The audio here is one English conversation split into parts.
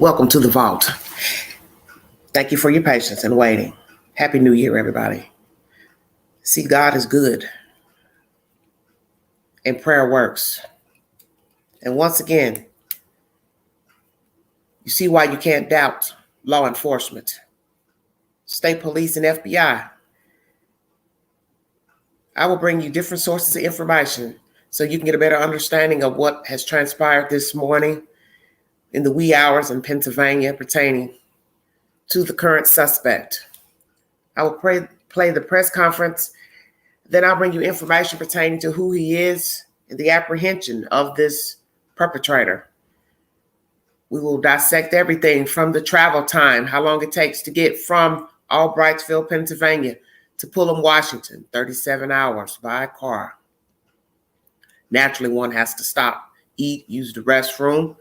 Welcome to the vault. Thank you for your patience and waiting. Happy New Year, everybody. See, God is good and prayer works. And once again, you see why you can't doubt law enforcement, state police, and FBI. I will bring you different sources of information so you can get a better understanding of what has transpired this morning in the wee hours in Pennsylvania pertaining to the current suspect. I will play the press conference. Then I'll bring you information pertaining to who he is and the apprehension of this perpetrator. We will dissect everything from the travel time, how long it takes to get from Albrightsville, Pennsylvania to Pullman, Washington, 37 hours by car. Naturally, one has to stop, eat, use the restroom,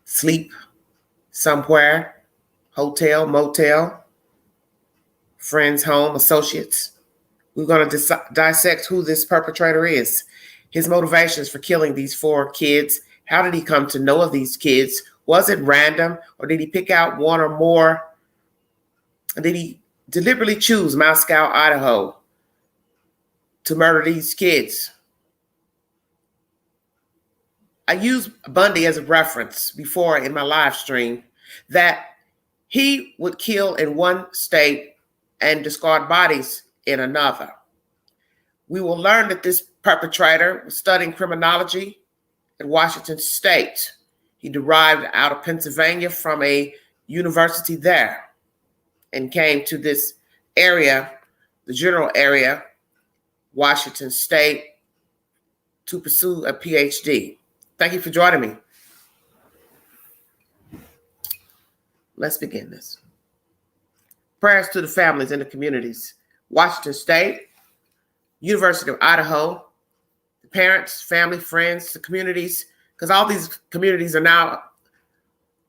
sleep somewhere, hotel, motel, friends' home, associates. We're going to dissect who this perpetrator is, his motivations for killing these 4 kids. How did he come to know of these kids? Was it random, or did he pick out one or more? Did he deliberately choose Moscow, Idaho to murder these kids? I used Bundy as a reference before in my live stream that he would kill in one state and discard bodies in another. We will learn that this perpetrator was studying criminology at Washington State. He derived out of Pennsylvania from a university there and came to this area, the general area, Washington State, to pursue a PhD. Thank you for joining me. Let's begin this. Prayers to the families and the communities. Washington State, University of Idaho, the parents, family, friends, the communities, because all these communities are now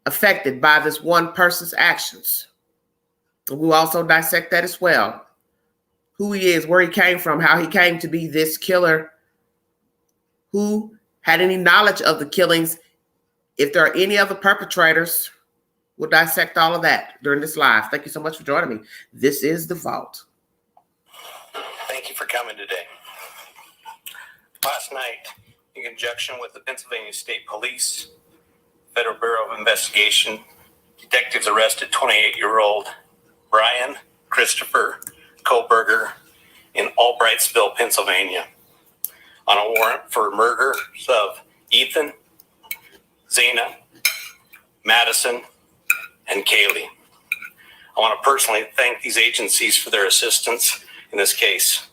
affected by this one person's actions. And we'll also dissect that as well. Who he is, where he came from, how he came to be this killer, who had any knowledge of the killings. If there are any other perpetrators, we'll dissect all of that during this live. Thank you so much for joining me. This is The Vault. Thank you for coming today. Last night, in conjunction with the Pennsylvania State Police, Federal Bureau of Investigation, detectives arrested 28-year-old Bryan Christopher Kohberger in Albrightsville, Pennsylvania, on a warrant for murder of Ethan, Zana, Madison, and Kaylee. I want to personally thank these agencies for their assistance in this case.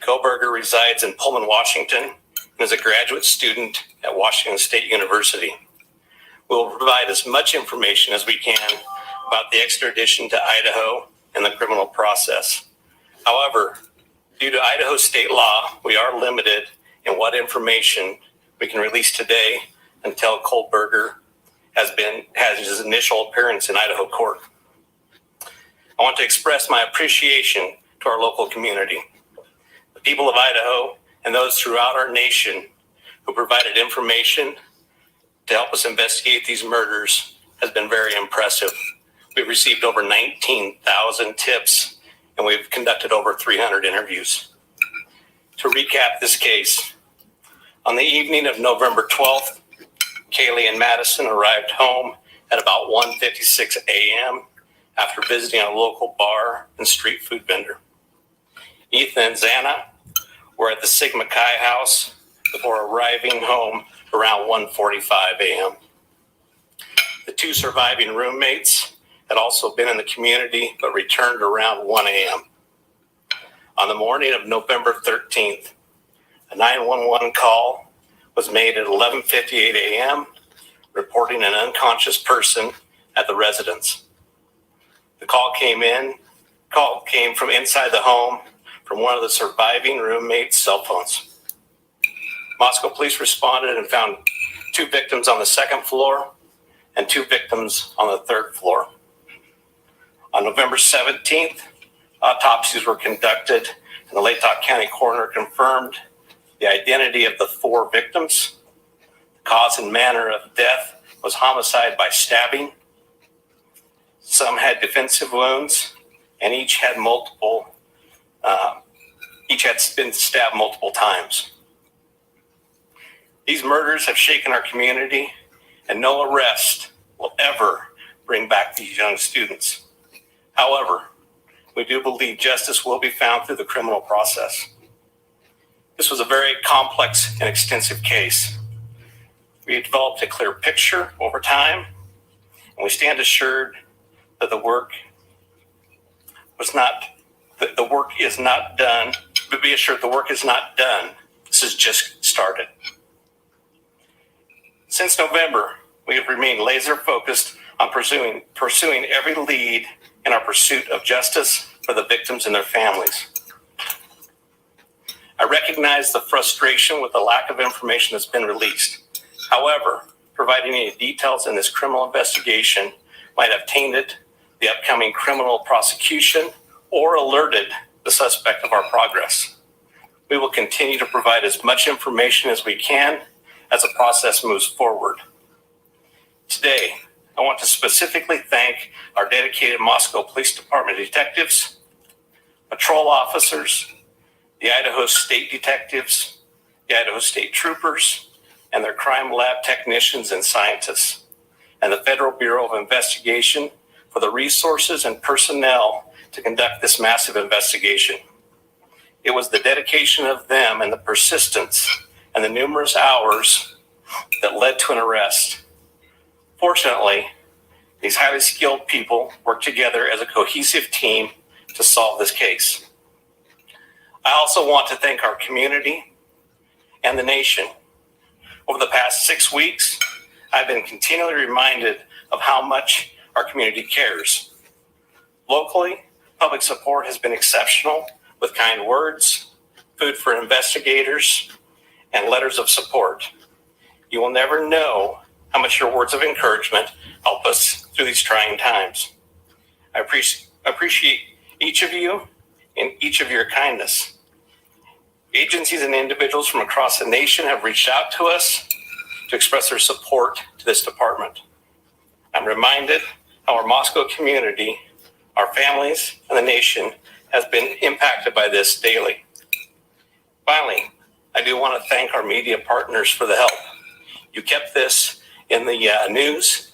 Kohberger resides in Pullman, Washington, and is a graduate student at Washington State University. We will provide as much information as we can about the extradition to Idaho and the criminal process. However, due to Idaho state law, we are limited in what information we can release today until Kohberger has his initial appearance in Idaho court. I want to express my appreciation to our local community, the people of Idaho, and those throughout our nation who provided information to help us investigate these murders has been very impressive. We've received over 19,000 tips, and we've conducted over 300 interviews. To recap this case, on the evening of November 12th, Kaylee and Madison arrived home at about 1:56 a.m. after visiting a local bar and street food vendor. Ethan and Zana were at the Sigma Chi house before arriving home around 1:45 a.m. The 2 surviving roommates had also been in the community but returned around 1 a.m. On the morning of November 13th, a 911 call was made at 11:58 a.m. reporting an unconscious person at the residence. The call came from inside the home from one of the surviving roommates' cell phones. Moscow police responded and found 2 victims on the 2nd floor and 2 victims on the 3rd floor. On November 17th, autopsies were conducted, and the Latah County coroner confirmed the identity of the 4 victims, the cause and manner of death was homicide by stabbing. Some had defensive wounds, and each had been stabbed multiple times. These murders have shaken our community, and no arrest will ever bring back these young students. However, we do believe justice will be found through the criminal process. This was a very complex and extensive case. We developed a clear picture over time, and we stand assured that the work is not done. But be assured the work is not done. This has just started. Since November, we have remained laser focused on pursuing every lead in our pursuit of justice for the victims and their families. I recognize the frustration with the lack of information that's been released. However, providing any details in this criminal investigation might have tainted the upcoming criminal prosecution or alerted the suspect of our progress. We will continue to provide as much information as we can as the process moves forward. Today, I want to specifically thank our dedicated Moscow Police Department detectives, patrol officers, the Idaho State detectives, the Idaho State troopers, and their crime lab technicians and scientists, and the Federal Bureau of Investigation for the resources and personnel to conduct this massive investigation. It was the dedication of them and the persistence and the numerous hours that led to an arrest. Fortunately, these highly skilled people worked together as a cohesive team to solve this case. I also want to thank our community and the nation. Over the past 6 weeks, I've been continually reminded of how much our community cares. Locally, public support has been exceptional with kind words, food for investigators, and letters of support. You will never know how much your words of encouragement help us through these trying times. I appreciate each of you and each of your kindness. Agencies and individuals from across the nation have reached out to us to express their support to this department. I'm reminded how our Moscow community, our families, and the nation has been impacted by this daily. Finally, I do want to thank our media partners for the help. You kept this in the news.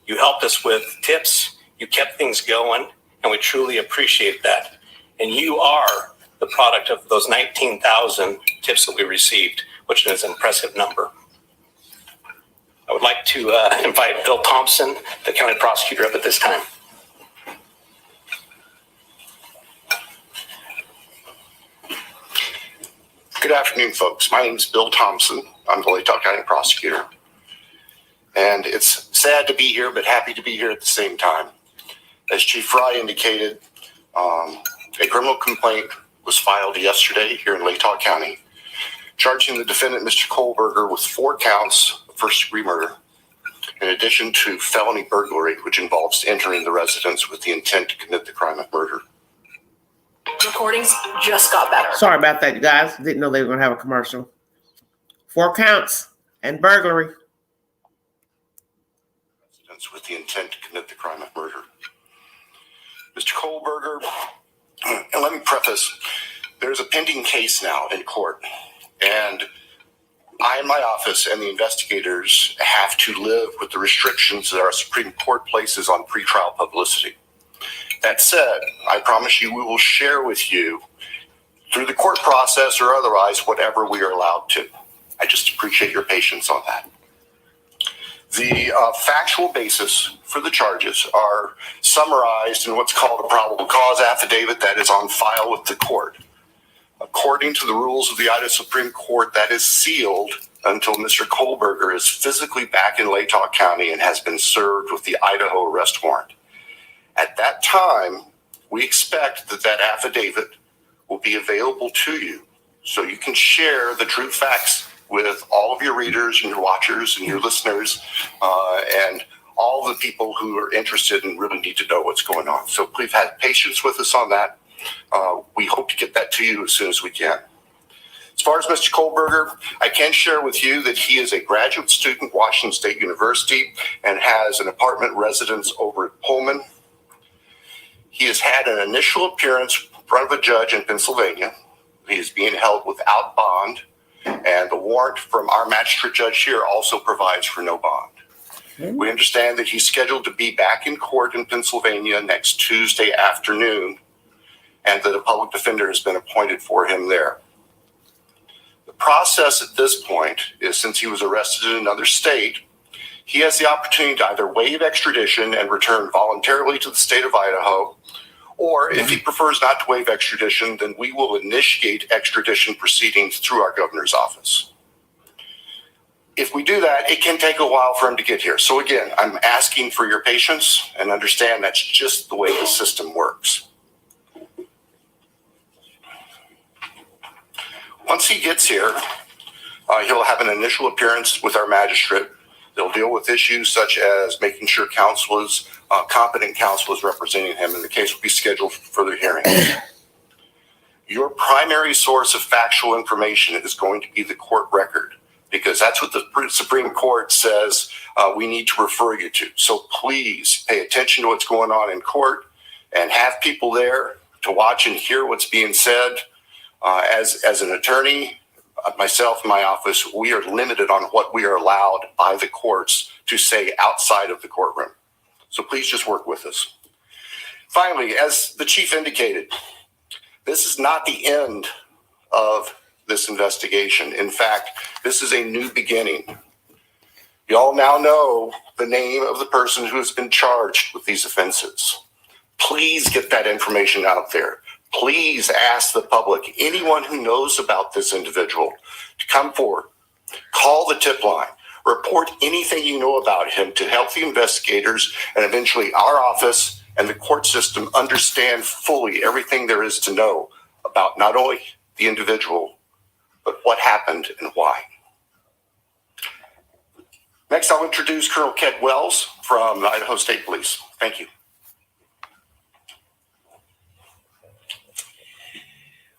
You helped us with tips. You kept things going, and we truly appreciate that. And you are the product of those 19,000 tips that we received, which is an impressive number. I would like to invite Bill Thompson, the county prosecutor, up at this time. Good afternoon, folks. My name is Bill Thompson. I'm the Latah County prosecutor. And it's sad to be here, but happy to be here at the same time. As Chief Fry indicated, a criminal complaint was filed yesterday here in Latah County, charging the defendant, Mr. Kohberger, with 4 counts of first-degree murder, in addition to felony burglary, which involves entering the residence with the intent to commit the crime of murder. Recordings just got better. Sorry about that, you guys. Didn't know they were going to have a commercial. 4 counts and burglary. Residence with the intent to commit the crime of murder. Mr. Kohberger, and let me preface, there's a pending case now in court, and I and my office and the investigators have to live with the restrictions that our Supreme Court places on pretrial publicity. That said, I promise you we will share with you through the court process or otherwise whatever we are allowed to. I just appreciate your patience on that. The factual basis for the charges are summarized in what's called a probable cause affidavit that is on file with the court. According to the rules of the Idaho Supreme Court, that is sealed until Mr. Kohberger is physically back in Latah County and has been served with the Idaho arrest warrant. At that time, we expect that that affidavit will be available to you so you can share the true facts with all of your readers and your watchers and your listeners and all the people who are interested and really need to know what's going on. So please have patience with us on that. We hope to get that to you as soon as we can. As far as Mr. Kohberger, I can share with you that he is a graduate student at Washington State University and has an apartment residence over at Pullman. He has had an initial appearance in front of a judge in Pennsylvania. He is being held without bond, and the warrant from our magistrate judge here also provides for no bond. We understand that he's scheduled to be back in court in Pennsylvania next Tuesday afternoon, and that a public defender has been appointed for him there. The process at this point is, since he was arrested in another state, he has the opportunity to either waive extradition and return voluntarily to the state of Idaho, or if he prefers not to waive extradition, then we will initiate extradition proceedings through our governor's office. If we do that, it can take a while for him to get here. So again, I'm asking for your patience and understand that's just the way the system works. Once he gets here, he'll have an initial appearance with our magistrate. They'll deal with issues such as making sure competent counsel is representing him, and the case will be scheduled for further hearings. Your primary source of factual information is going to be the court record, because that's what the Supreme Court says we need to refer you to. So please pay attention to what's going on in court and have people there to watch and hear what's being said. As an attorney, myself and my office, we are limited on what we are allowed by the courts to say outside of the courtroom. So please just work with us. Finally, as the chief indicated, this is not the end of this investigation. In fact, this is a new beginning. You all now know the name of the person who has been charged with these offenses. Please get that information out there. Please ask the public, anyone who knows about this individual, to come forward, call the tip line, report anything you know about him to help the investigators and eventually our office and the court system understand fully everything there is to know about not only the individual, but what happened and why. Next, I'll introduce Colonel Ked Wells from the Idaho State Police. Thank you.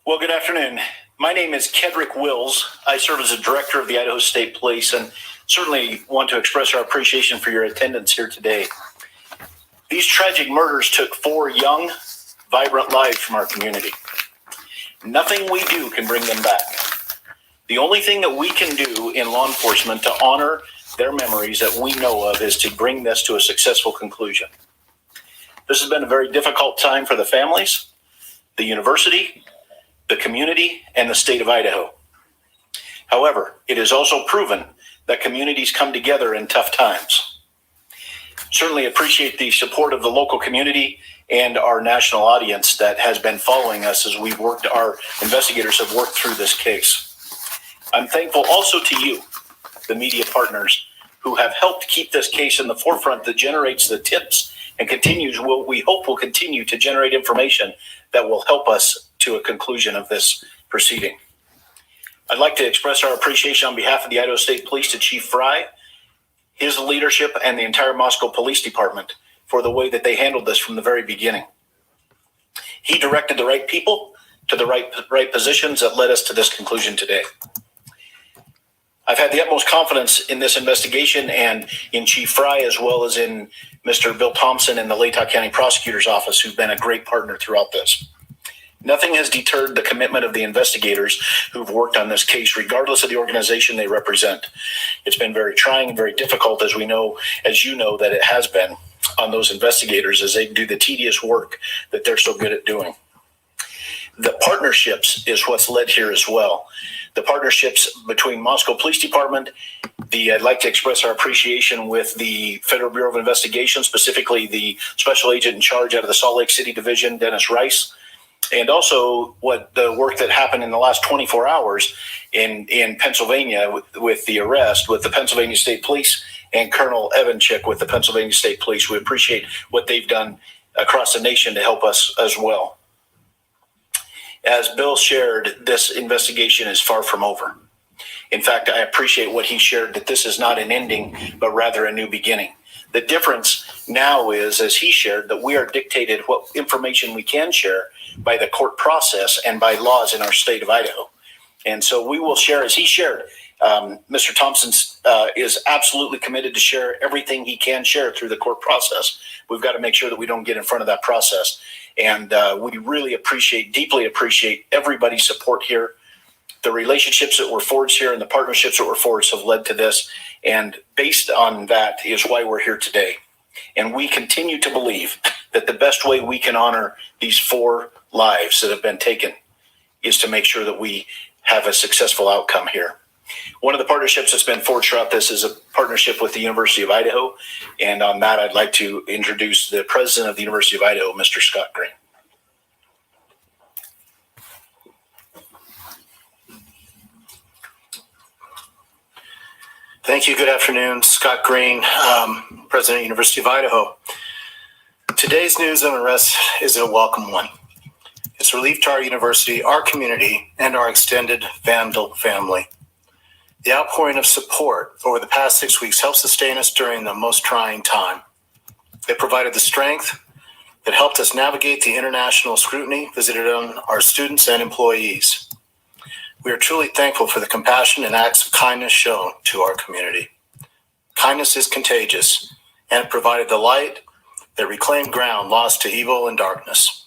Well, good afternoon. My name is Kedrick Wills. I serve as a director of the Idaho State Police and certainly want to express our appreciation for your attendance here today. These tragic murders took 4 young, vibrant lives from our community. Nothing we do can bring them back. The only thing that we can do in law enforcement to honor their memories that we know of is to bring this to a successful conclusion. This has been a very difficult time for the families, the university, the community, and the state of Idaho. However, it is also proven that communities come together in tough times. Certainly appreciate the support of the local community and our national audience that has been following us as our investigators have worked through this case. I'm thankful also to you, the media partners, who have helped keep this case in the forefront that generates the tips and we hope will continue to generate information that will help us to a conclusion of this proceeding. I'd like to express our appreciation on behalf of the Idaho State Police to Chief Fry, his leadership, and the entire Moscow Police Department for the way that they handled this from the very beginning. He directed the right people to the right positions that led us to this conclusion today. I've had the utmost confidence in this investigation and in Chief Fry, as well as in Mr. Bill Thompson and the Latah County Prosecutor's Office, who've been a great partner throughout this. Nothing has deterred the commitment of the investigators who've worked on this case, regardless of the organization they represent. It's been very trying and very difficult, as you know, that it has been on those investigators as they do the tedious work that they're so good at doing. The partnerships is what's led here as well. The partnerships between Moscow Police Department, I'd like to express our appreciation with the Federal Bureau of Investigation, specifically the special agent in charge out of the Salt Lake City Division, Dennis Rice, and also the work that happened in the last 24 hours in Pennsylvania with the arrest with the Pennsylvania State Police and Colonel Evanchik with the Pennsylvania State Police. We appreciate what they've done across the nation to help us as well. As Bill shared, this investigation is far from over. In fact, I appreciate what he shared, that this is not an ending, but rather a new beginning. The difference now is, as he shared, that we are dictated what information we can share by the court process and by laws in our state of Idaho. And so we will share, as he shared, Mr. Thompson is absolutely committed to share everything he can share through the court process. We've got to make sure that we don't get in front of that process. And we really deeply appreciate everybody's support here. The relationships that were forged here and the partnerships that were forged have led to this. And based on that is why we're here today. And we continue to believe that the best way we can honor these 4 lives that have been taken is to make sure that we have a successful outcome here. One of the partnerships that's been forged throughout this is a partnership with the University of Idaho. And on that, I'd like to introduce the president of the University of Idaho, Mr. Scott Green. Thank you. Good afternoon. Scott Green, President of University of Idaho. Today's news and arrest is a welcome one. It's relief to our university, our community, and our extended Vandal family. The outpouring of support over the past 6 weeks helped sustain us during the most trying time. It provided the strength that helped us navigate the international scrutiny visited on our students and employees. We are truly thankful for the compassion and acts of kindness shown to our community. Kindness is contagious, and it provided the light that reclaimed ground lost to evil and darkness.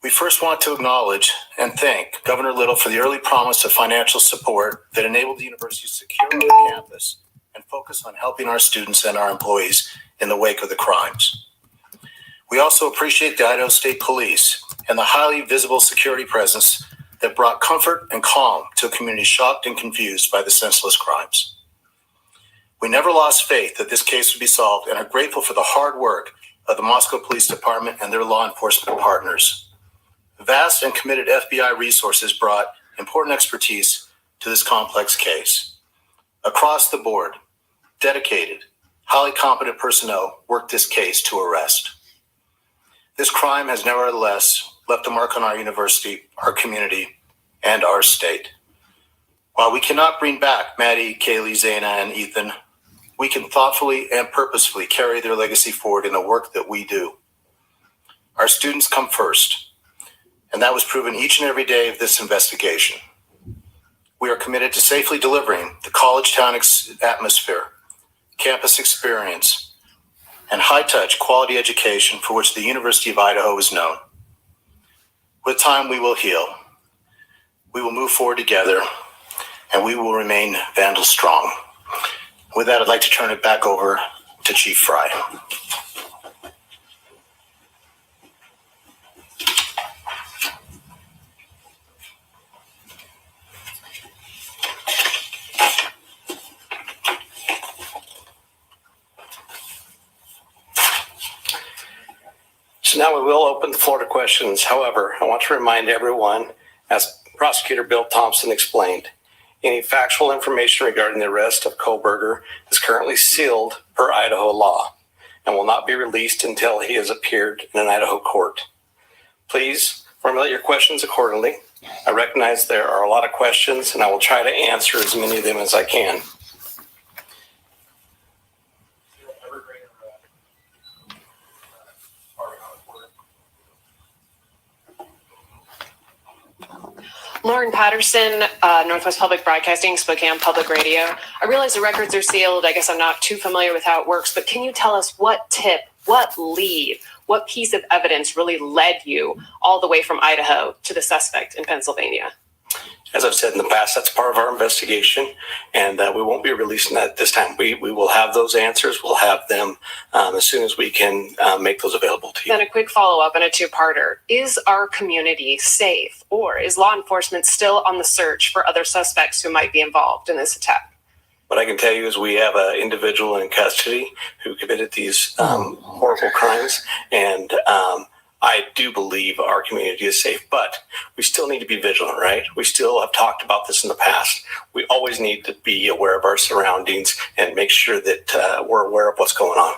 We first want to acknowledge and thank Governor Little for the early promise of financial support that enabled the university to secure our campus and focus on helping our students and our employees in the wake of the crimes. We also appreciate the Idaho State Police and the highly visible security presence that brought comfort and calm to a community shocked and confused by the senseless crimes. We never lost faith that this case would be solved and are grateful for the hard work of the Moscow Police Department and their law enforcement partners. Vast and committed FBI resources brought important expertise to this complex case. Across the board, dedicated, highly competent personnel worked this case to arrest. This crime has nevertheless left a mark on our university, our community, and our state. While we cannot bring back Maddie, Kaylee, Zaina, and Ethan, we can thoughtfully and purposefully carry their legacy forward in the work that we do. Our students come first, and that was proven each and every day of this investigation. We are committed to safely delivering the college town atmosphere, campus experience, and high-touch quality education for which the University of Idaho is known. With time, we will heal. We will move forward together, and we will remain Vandal strong. With that, I'd like to turn it back over to Chief Fry. So now we will open the floor to questions. However, I want to remind everyone, as Prosecutor Bill Thompson explained, any factual information regarding the arrest of Kohberger is currently sealed per Idaho law and will not be released until he has appeared in an Idaho court. Please formulate your questions accordingly. I recognize there are a lot of questions, and I will try to answer as many of them as I can. Lauren Patterson, Northwest Public Broadcasting, Spokane Public Radio. I realize the records are sealed. I guess I'm not too familiar with how it works, but can you tell us what tip, what lead, what piece of evidence really led you all the way from Idaho to the suspect in Pennsylvania? As I've said in the past, that's part of our investigation, and we won't be releasing that this time. We will have those answers. We'll have them as soon as we can make those available to you. Then a quick follow-up and a two-parter. Is our community safe, or is law enforcement still on the search for other suspects who might be involved in this attack? What I can tell you is we have an individual in custody who committed these horrible crimes, and I do believe our community is safe, but we still need to be vigilant, right? We still have talked about this in the past. We always need to be aware of our surroundings and make sure that we're aware of what's going on.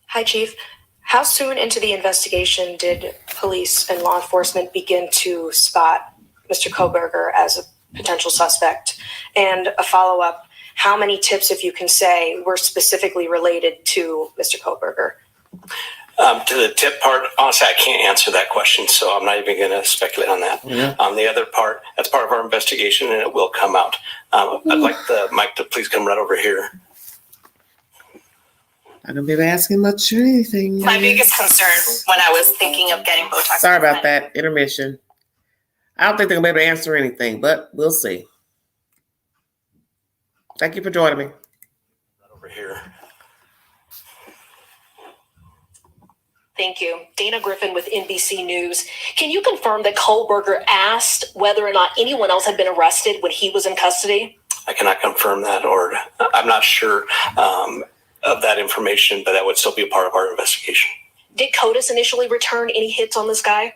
Hi, Chief. How soon into the investigation did police and law enforcement begin to spot Mr. Kohberger as a potential suspect? And a follow-up, how many tips, if you can say, were specifically related to Mr. Kohberger? To the tip part, honestly, I can't answer that question, so I'm not even going to speculate on that. Yeah. The other part, that's part of our investigation, and it will come out. I'd like the mic to please come right over here. I don't be asking much or anything. My biggest concern when I was thinking of getting Botox. Sorry about that. Intermission. I don't think they're going to be able to answer anything, but we'll see. Thank you for joining me. Right over here. Thank you. Dana Griffin with NBC News. Can you confirm that Kohberger asked whether or not anyone else had been arrested when he was in custody? I cannot confirm that, or I'm not sure of that information, but that would still be a part of our investigation. Did CODIS initially return any hits on this guy?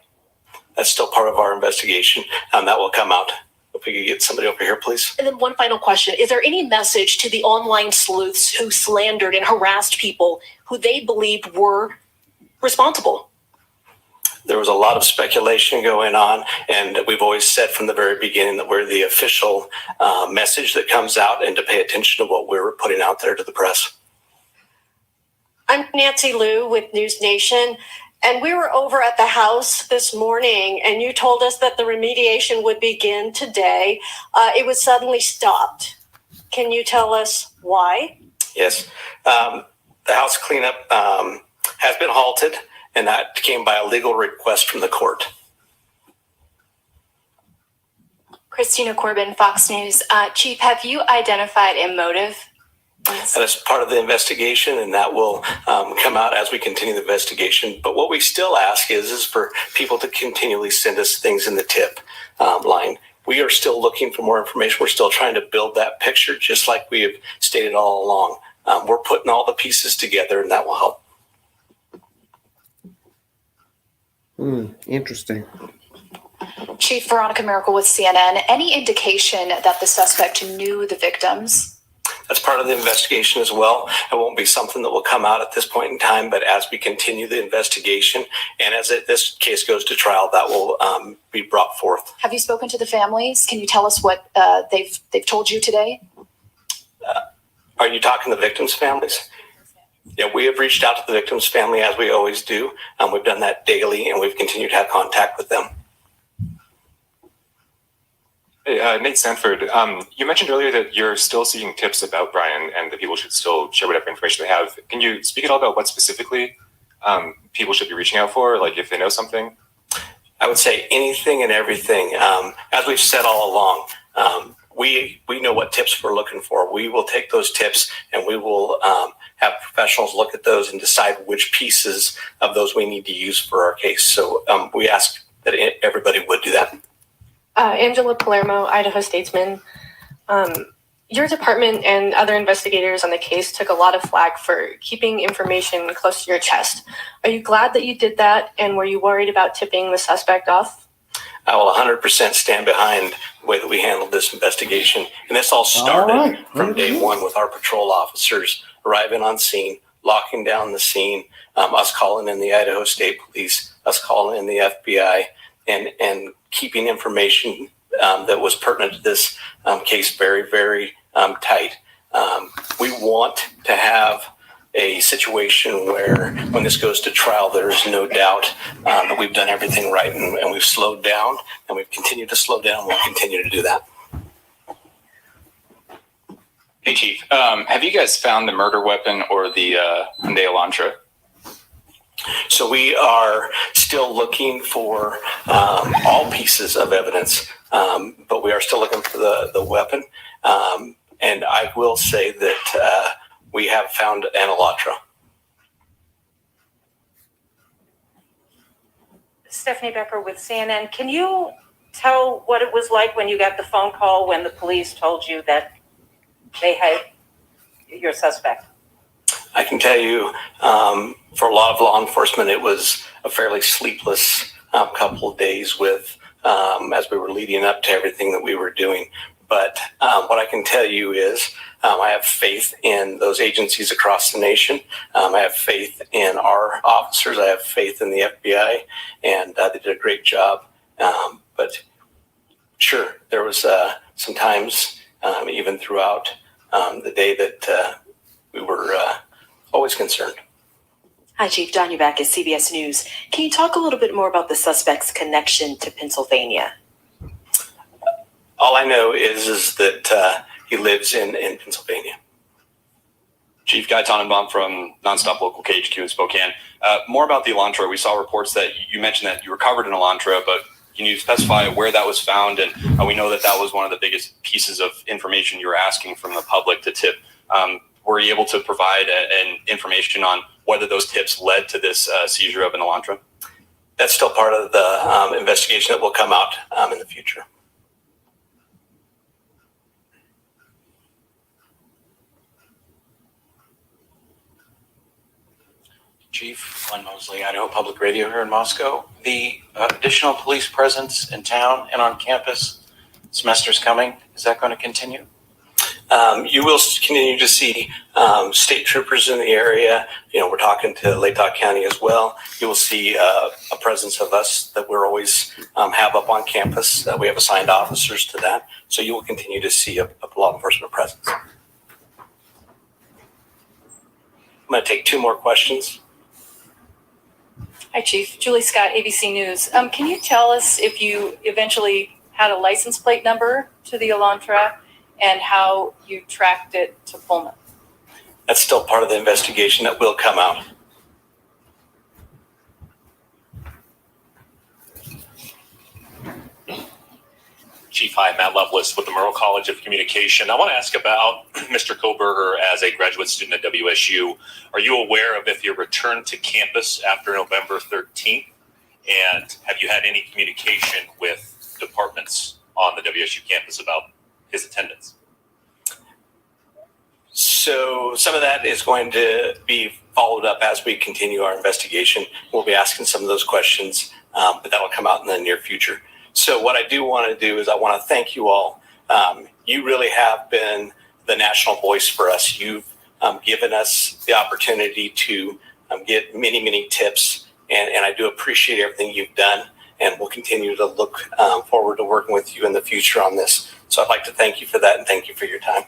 That's still part of our investigation. That will come out. If we could get somebody over here, please. And then one final question. Is there any message to the online sleuths who slandered and harassed people who they believed were responsible? There was a lot of speculation going on, and we've always said from the very beginning that we're the official message that comes out, and to pay attention to what we're putting out there to the press. I'm Nancy Liu with News Nation, and we were over at the house this morning, and you told us that the remediation would begin today. It was suddenly stopped. Can you tell us why? Yes. The house cleanup has been halted, and that came by a legal request from the court. Christina Corbin, Fox News. Chief, have you identified a motive? That is part of the investigation, and that will come out as we continue the investigation. But what we still ask is for people to continually send us things in the tip line. We are still looking for more information. We're still trying to build that picture, just like we have stated all along. We're putting all the pieces together, and that will help. Interesting. Chief, Veronica Miracle with CNN. Any indication that the suspect knew the victims? That's part of the investigation as well. It won't be something that will come out at this point in time, but as we continue the investigation and as this case goes to trial, that will be brought forth. Have you spoken to the families? Can you tell us what they've told you today? Are you talking the victims' families? Yeah, we have reached out to the victim's family as we always do. We've done that daily, and we've continued to have contact with them. Hey, Nate Sanford, you mentioned earlier that you're still seeking tips about Bryan and that people should still share whatever information they have. Can you speak at all about what specifically people should be reaching out for, like if they know something? I would say anything and everything. As we've said all along, we know what tips we're looking for. We will take those tips and we will have professionals look at those and decide which pieces of those we need to use for our case. So we ask that everybody would do that. Angela Palermo, Idaho Statesman. Your department and other investigators on the case took a lot of flack for keeping information close to your chest. Are you glad that you did that, and were you worried about tipping the suspect off? I will 100% stand behind the way that we handled this investigation. And this all started from day one with our patrol officers arriving on scene, locking down the scene, us calling in the Idaho State Police, us calling in the FBI, and keeping information that was pertinent to this case very, very tight. We want to have a situation where when this goes to trial, there's no doubt that we've done everything right and we've slowed down and we've continued to slow down. We'll continue to do that. Hey, Chief, have you guys found the murder weapon or the Hyundai Elantra? So we are still looking for all pieces of evidence, but we are still looking for the weapon. And I will say that we have found an Elantra. Stephanie Becker with CNN. Can you tell what it was like when you got the phone call when the police told you that they had your suspect? I can tell you, for a lot of law enforcement, it was a fairly sleepless couple of days with as we were leading up to everything that we were doing. But what I can tell you is I have faith in those agencies across the nation. I have faith in our officers. I have faith in the FBI, and they did a great job. But sure, there was some times, even throughout the day, that we were always concerned. Hi, Chief. Don back at CBS News. Can you talk a little bit more about the suspect's connection to Pennsylvania? All I know is that he lives in Pennsylvania. Chief Guy Tannenbaum from Nonstop Local KHQ in Spokane. More about the Elantra. We saw reports that you mentioned that you recovered an Elantra, but can you specify where that was found? And we know that that was one of the biggest pieces of information you were asking from the public to tip. Were you able to provide an information on whether those tips led to this seizure of an Elantra? That's still part of the investigation that will come out in the future. Chief Glenn Mosley, Idaho Public Radio here in Moscow. The additional police presence in town and on campus, semester's coming. Is that going to continue? You will continue to see state troopers in the area. You know, we're talking to Latah County as well. You will see a presence of us that we're always have up on campus. We have assigned officers to that. So you will continue to see a law enforcement presence. I'm going to take two more questions. Hi, Chief. Julie Scott, ABC News. Can you tell us if you eventually had a license plate number to the Elantra and how you tracked it to Pullman? That's still part of the investigation that will come out. Chief, hi, Matt Lovelace with the Merle College of Communication. I want to ask about Mr. Kohberger as a graduate student at WSU. Are you aware of if he returned to campus after November 13th? And have you had any communication with departments on the WSU campus about his attendance? So some of that is going to be followed up as we continue our investigation. We'll be asking some of those questions, but that'll come out in the near future. So what I do want to do is I want to thank you all. You really have been the national voice for us. You've given us the opportunity to get many, many tips, and I do appreciate everything you've done, and we'll continue to look forward to working with you in the future on this. So I'd like to thank you for that, and thank you for your time.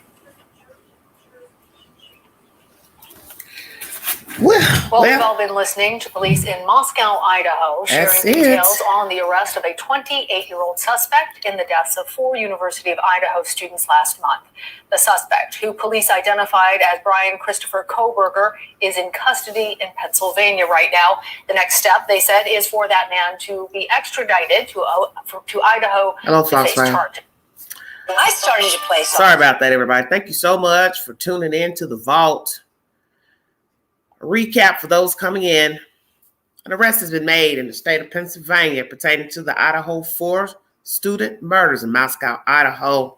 Well, we've all been listening to police in Moscow, Idaho, sharing details on the arrest of a 28-year-old suspect in the deaths of 4 University of Idaho students last month. The suspect, who police identified as Bryan Christopher Kohberger, is in custody in Pennsylvania right now. The next step, they said, is for that man to be extradited to Idaho to face charges. I started to play. Sorry about that, everybody. Thank you so much for tuning in to The Vault. A recap for those coming in. An arrest has been made in the state of Pennsylvania pertaining to the Idaho 4 student murders in Moscow, Idaho.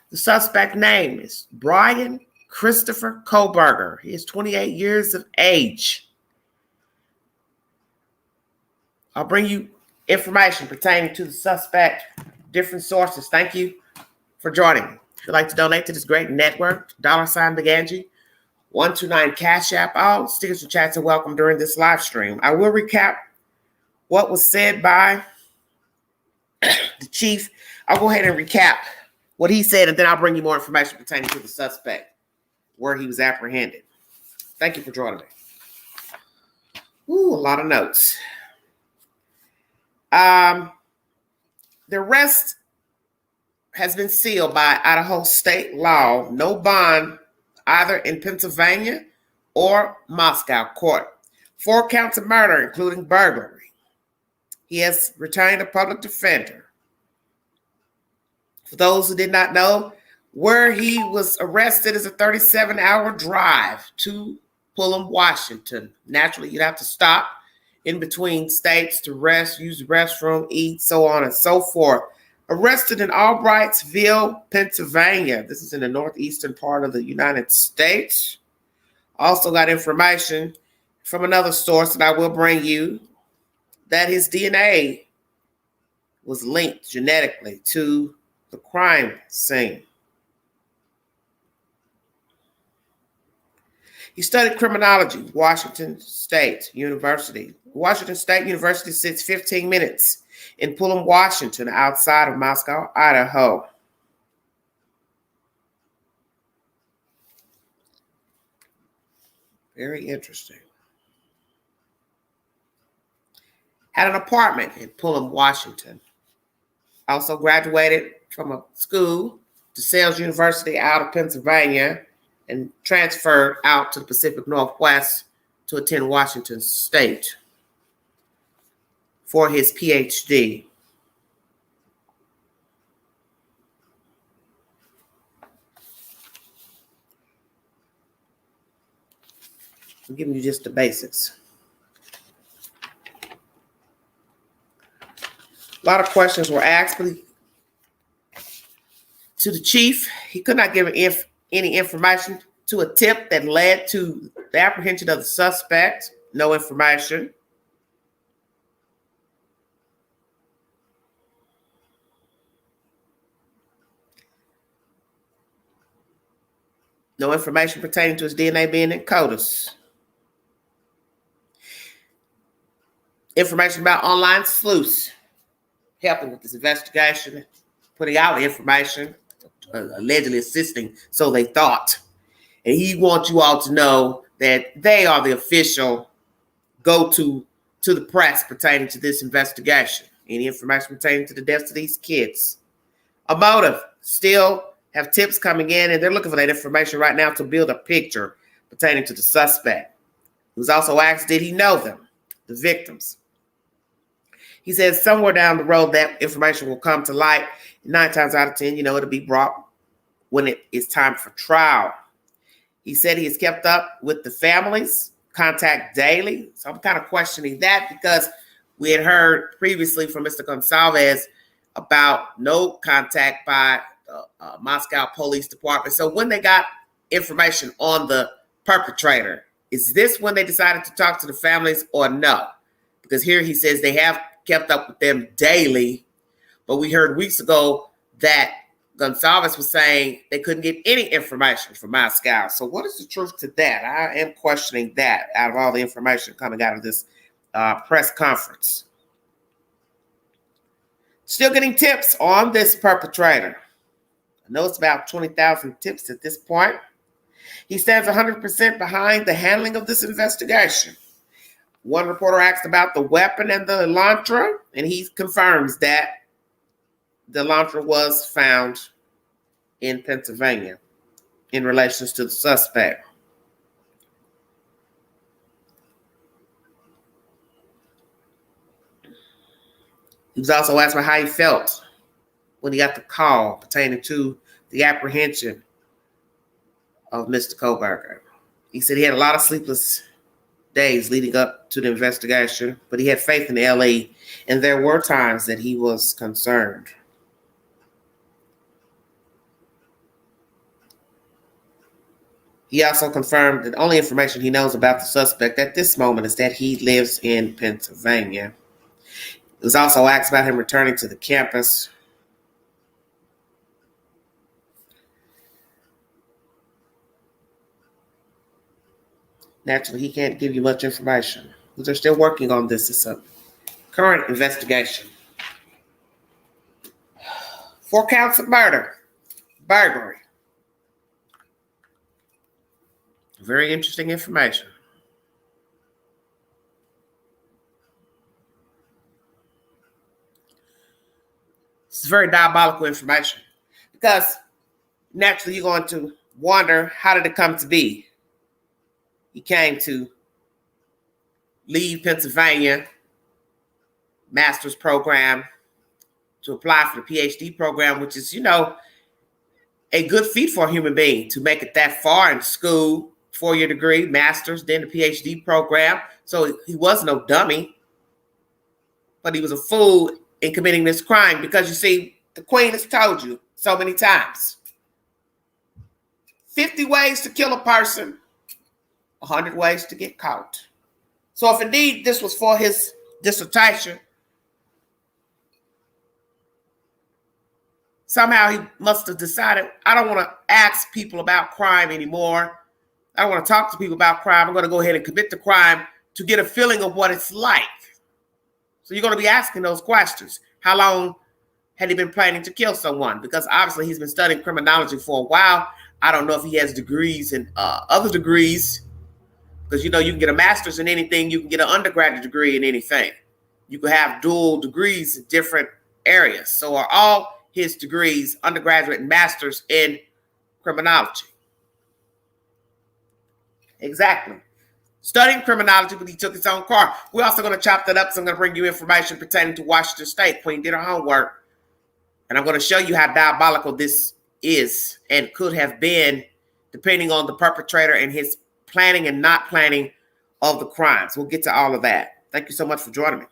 The suspect name is Bryan Christopher Kohberger. He is 28 years of age. I'll bring you information pertaining to the suspect, different sources. Thank you for joining me. If you'd like to donate to this great network, $BigAngie. 129 Cash App. All stickers and chats are welcome during this live stream. I will recap what was said by the chief. I'll go ahead and recap what he said, and then I'll bring you more information pertaining to the suspect, where he was apprehended. Thank you for joining me. Ooh, a lot of notes. The arrest has been sealed by Idaho state law. No bond either in Pennsylvania or Moscow court. 4 counts of murder, including burglary. He has retained a public defender. For those who did not know, where he was arrested is a 37-hour drive to Pullman, Washington. Naturally, you'd have to stop in between states to rest, use the restroom, eat, so on and so forth. Arrested in Albrightsville, Pennsylvania. This is in the northeastern part of the United States. Also got information from another source that I will bring you that his DNA was linked genetically to the crime scene. He studied criminology, Washington State University. Washington State University sits 15 minutes in Pullman, Washington, outside of Moscow, Idaho. Very interesting. Had an apartment in Pullman, Washington. Also graduated from a school, DeSales University out of Pennsylvania, and transferred out to the Pacific Northwest to attend Washington State for his PhD. I'm giving you just the basics. A lot of questions were asked to the chief. He could not give any information to a tip that led to the apprehension of the suspect. No information. No information pertaining to his DNA being in CODIS. Information about online sleuths helping with this investigation, putting out information, allegedly assisting, so they thought. And he wants you all to know that they are the official go-to to the press pertaining to this investigation. Any information pertaining to the deaths of these kids. A motive. Still have tips coming in, and they're looking for that information right now to build a picture pertaining to the suspect. He was also asked, did he know them, the victims? He says somewhere down the road that information will come to light. 9 times out of 10, it'll be brought when it is time for trial. He said he has kept up with the families, contact daily. So I'm kind of questioning that because we had heard previously from Mr. Gonsalves about no contact by the Moscow Police Department. So when they got information on the perpetrator, is this when they decided to talk to the families or no? Because here he says they have kept up with them daily, but we heard weeks ago that Gonsalves was saying they couldn't get any information from Moscow. So what is the truth to that? I am questioning that out of all the information coming out of this press conference. Still getting tips on this perpetrator. I know it's about 20,000 tips at this point. He stands 100% behind the handling of this investigation. One reporter asked about the weapon and the Elantra, and he confirms that the Elantra was found in Pennsylvania in relation to the suspect. He was also asked about how he felt when he got the call pertaining to the apprehension of Mr. Kohberger. He said he had a lot of sleepless days leading up to the investigation, but he had faith in the LA, and there were times that he was concerned. He also confirmed that the only information he knows about the suspect at this moment is that he lives in Pennsylvania. He was also asked about him returning to the campus. Naturally, he can't give you much information because they're still working on this. It's a current investigation. 4 counts of murder, burglary. Very interesting information. This is very diabolical information because naturally you're going to wonder, how did it come to be? He came to leave Pennsylvania master's program to apply for the PhD program, which is, a good feat for a human being to make it that far in school, 4-year degree, master's, then the PhD program. So he was no dummy, but he was a fool in committing this crime because, you see, the Queen has told you so many times. 50 ways to kill a person, 100 ways to get caught. So if indeed this was for his dissertation, somehow he must have decided, I don't want to ask people about crime anymore. I don't want to talk to people about crime. I'm going to go ahead and commit the crime to get a feeling of what it's like. So you're going to be asking those questions. How long had he been planning to kill someone? Because obviously he's been studying criminology for a while. I don't know if he has degrees and other degrees Because, you can get a master's in anything. You can get an undergraduate degree in anything. You can have dual degrees in different areas. So are all his degrees, undergraduate and masters in criminology. Exactly. Studying criminology, but he took his own car. We're also going to chop that up, so I'm going to bring you information pertaining to Washington State. Queen did her homework. And I'm going to show you how diabolical this is and could have been, depending on the perpetrator and his planning and not planning of the crimes. We'll get to all of that. Thank you so much for joining me.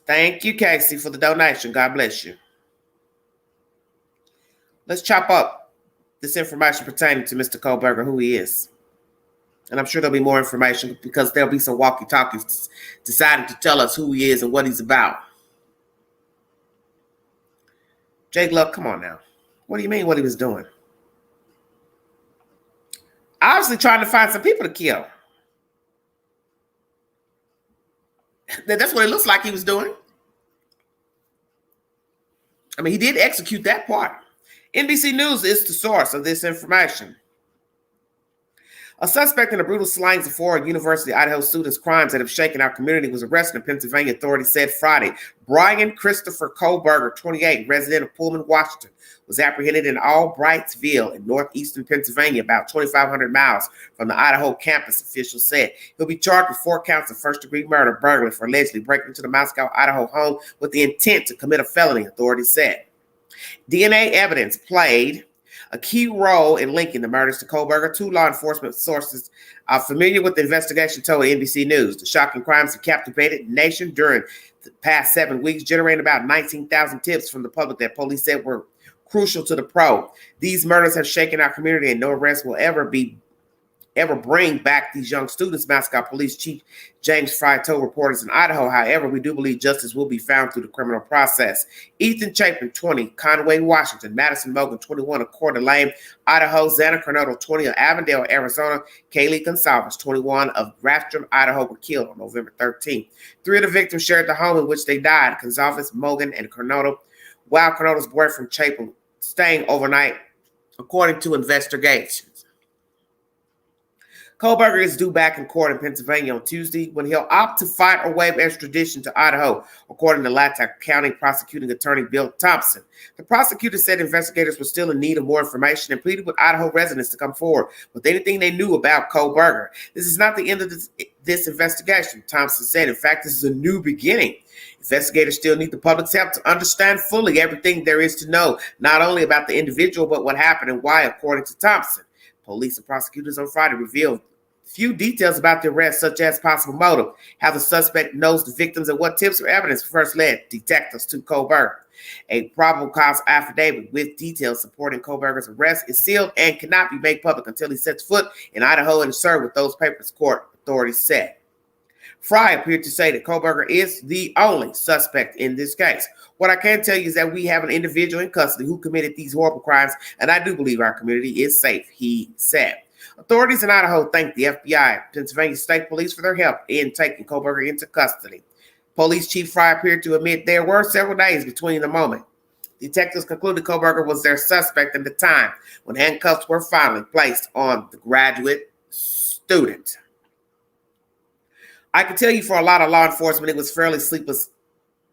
Thank you, Casey, for the donation. God bless you. Let's chop up this information pertaining to Mr. Kohberger, who he is. And I'm sure there'll be more information because there'll be some walkie-talkies deciding to tell us who he is and what he's about. Jake Love, come on now. What do you mean what he was doing? Obviously trying to find some people to kill. That's what it looks like he was doing. I mean, he did execute that part. NBC News is the source of this information. A suspect in the brutal slayings of 4 University of Idaho students' crimes that have shaken our community was arrested in Pennsylvania, authorities said Friday. Bryan Christopher Kohberger, 28, resident of Pullman, Washington, was apprehended in Albrightsville in northeastern Pennsylvania, about 2,500 miles from the Idaho campus, officials said. He'll be charged with 4 counts of first-degree murder, burglary for allegedly breaking into the Moscow, Idaho home with the intent to commit a felony, authorities said. DNA evidence played a key role in linking the murders to Kohberger. 2 law enforcement sources are familiar with the investigation told NBC News. The shocking crimes have captivated the nation during the past 7 weeks, generating about 19,000 tips from the public that police said were crucial to the probe. These murders have shaken our community, and no arrest will ever bring back these young students, Moscow Police Chief James Fry told reporters in Idaho. However, we do believe justice will be found through the criminal process. Ethan Chapin, 20, Conway, Washington. Madison Mogan, 21, of Coeur d'Alene, Idaho. Xana Coronado, 20, of Avondale, Arizona. Kaylee Gonsalves, 21, of Rathdrum, Idaho, were killed on November 13th. 3 of the victims shared the home in which they died, Gonsalves, Mogan, and Coronado, while Coronado's boyfriend Chapin staying overnight, according to investigations. Kohberger is due back in court in Pennsylvania on Tuesday when he'll opt to fight or waive extradition to Idaho, according to Latah County prosecuting attorney Bill Thompson. The prosecutor said investigators were still in need of more information and pleaded with Idaho residents to come forward with anything they knew about Kohberger. This is not the end of this investigation, Thompson said. In fact, this is a new beginning. Investigators still need the public's help to understand fully everything there is to know, not only about the individual, but what happened and why, according to Thompson. Police and prosecutors on Friday revealed few details about the arrest, such as possible motive, how the suspect knows the victims, and what tips or evidence first led detectives to Kohberger. A probable cause affidavit with details supporting Kohberger's arrest is sealed and cannot be made public until he sets foot in Idaho and is served with those papers, court authorities said. Fry appeared to say that Kohberger is the only suspect in this case. What I can tell you is that we have an individual in custody who committed these horrible crimes, and I do believe our community is safe, he said. Authorities in Idaho thanked the FBI, Pennsylvania State Police, for their help in taking Kohberger into custody. Police Chief Fry appeared to admit there were several days between the moment. Detectives concluded Kohberger was their suspect at the time when handcuffs were finally placed on the graduate student. I can tell you for a lot of law enforcement, it was fairly sleepless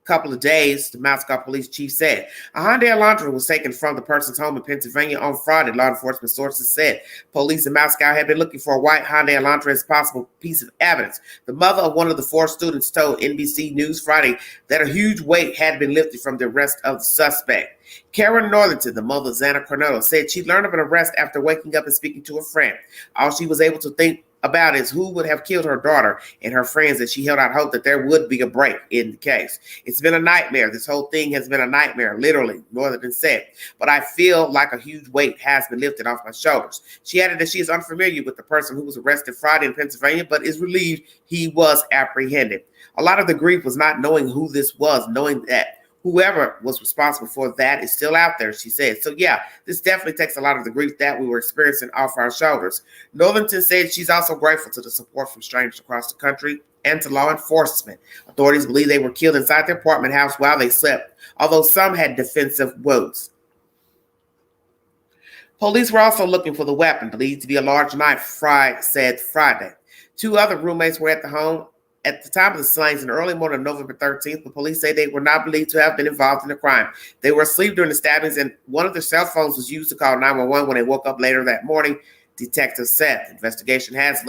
couple of days, the Moscow police chief said. A Hyundai Elantra was taken from the person's home in Pennsylvania on Friday, law enforcement sources said. Police in Moscow had been looking for a white Hyundai Elantra as a possible piece of evidence. The mother of one of the 4 students told NBC News Friday that a huge weight had been lifted from the arrest of the suspect. Karen Northington, the mother of Xana Coronado, said she learned of an arrest after waking up and speaking to a friend. All she was able to think about is who would have killed her daughter and her friends, and she held out hope that there would be a break in the case. It's been a nightmare. This whole thing has been a nightmare, literally, Northington said. But I feel like a huge weight has been lifted off my shoulders. She added that she is unfamiliar with the person who was arrested Friday in Pennsylvania, but is relieved he was apprehended. A lot of the grief was not knowing who this was, knowing that whoever was responsible for that is still out there, she said. So yeah, this definitely takes a lot of the grief that we were experiencing off our shoulders. Northington said she's also grateful to the support from strangers across the country and to law enforcement. Authorities believe they were killed inside their apartment house while they slept, although some had defensive wounds. Police were also looking for the weapon, believed to be a large knife, Fry said Friday. 2 other roommates were at the home at the time of the slayings in the early morning of November 13th. The police say they were not believed to have been involved in the crime. They were asleep during the stabbings, and one of their cell phones was used to call 911 when they woke up later that morning, detectives said. The investigation has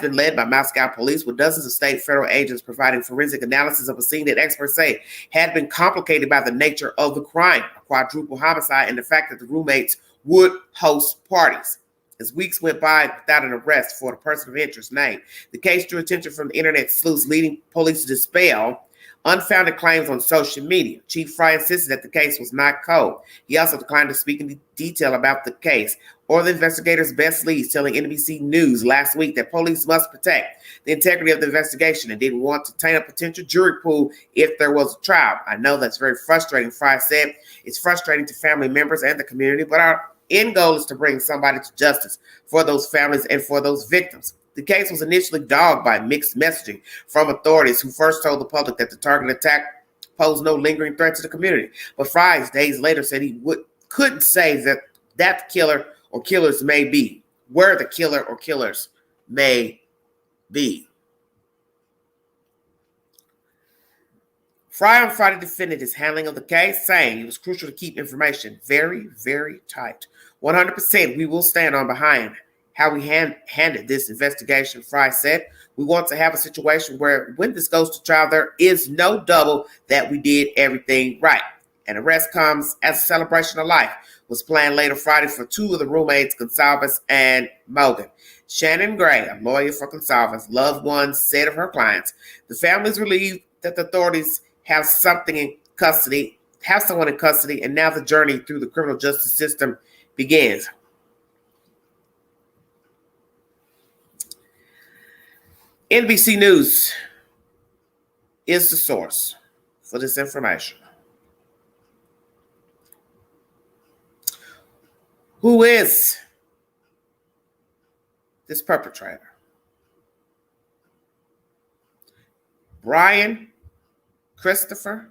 been led by Moscow police, with dozens of state federal agents providing forensic analysis of a scene that experts say had been complicated by the nature of the crime, a quadruple homicide, and the fact that the roommates would host parties. As weeks went by without an arrest for the person of interest named, the case drew attention from the internet sleuths, leading police to dispel unfounded claims on social media. Chief Fry insisted that the case was not cold. He also declined to speak in detail about the case or the investigators' best leads, telling NBC News last week that police must protect the integrity of the investigation and didn't want to taint a potential jury pool if there was a trial. I know that's very frustrating, Fry said. It's frustrating to family members and the community, but our end goal is to bring somebody to justice for those families and for those victims. The case was initially dogged by mixed messaging from authorities, who first told the public that the target attack posed no lingering threat to the community. But Fry, days later, said he couldn't say that the killer or killers may be, where the killer or killers may be. Fry on Friday defended his handling of the case, saying it was crucial to keep information very, very tight. 100% we will stand on behind how we handled this investigation, Fry said. We want to have a situation where when this goes to trial, there is no double that we did everything right. An arrest comes as a celebration of life was planned later Friday for 2 of the roommates, Gonsalves and Mogan. Shannon Gray, a lawyer for Gonsalves, loved ones, said of her clients, the family is relieved that the authorities have someone in custody, and now the journey through the criminal justice system begins. NBC News is the source for this information. Who is this perpetrator? Bryan Christopher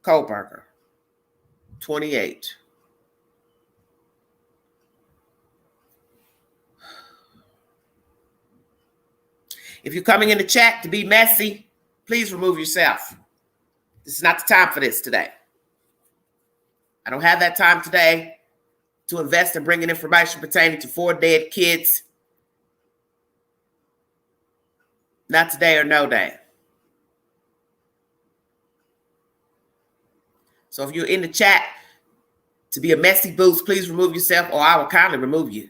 Kohberger, 28. If you're coming in the chat to be messy, please remove yourself. This is not the time for this today. I don't have that time today to invest in bringing information pertaining to 4 dead kids. Not today or no day. So if you're in the chat to be a messy boost, please remove yourself, or I will kindly remove you.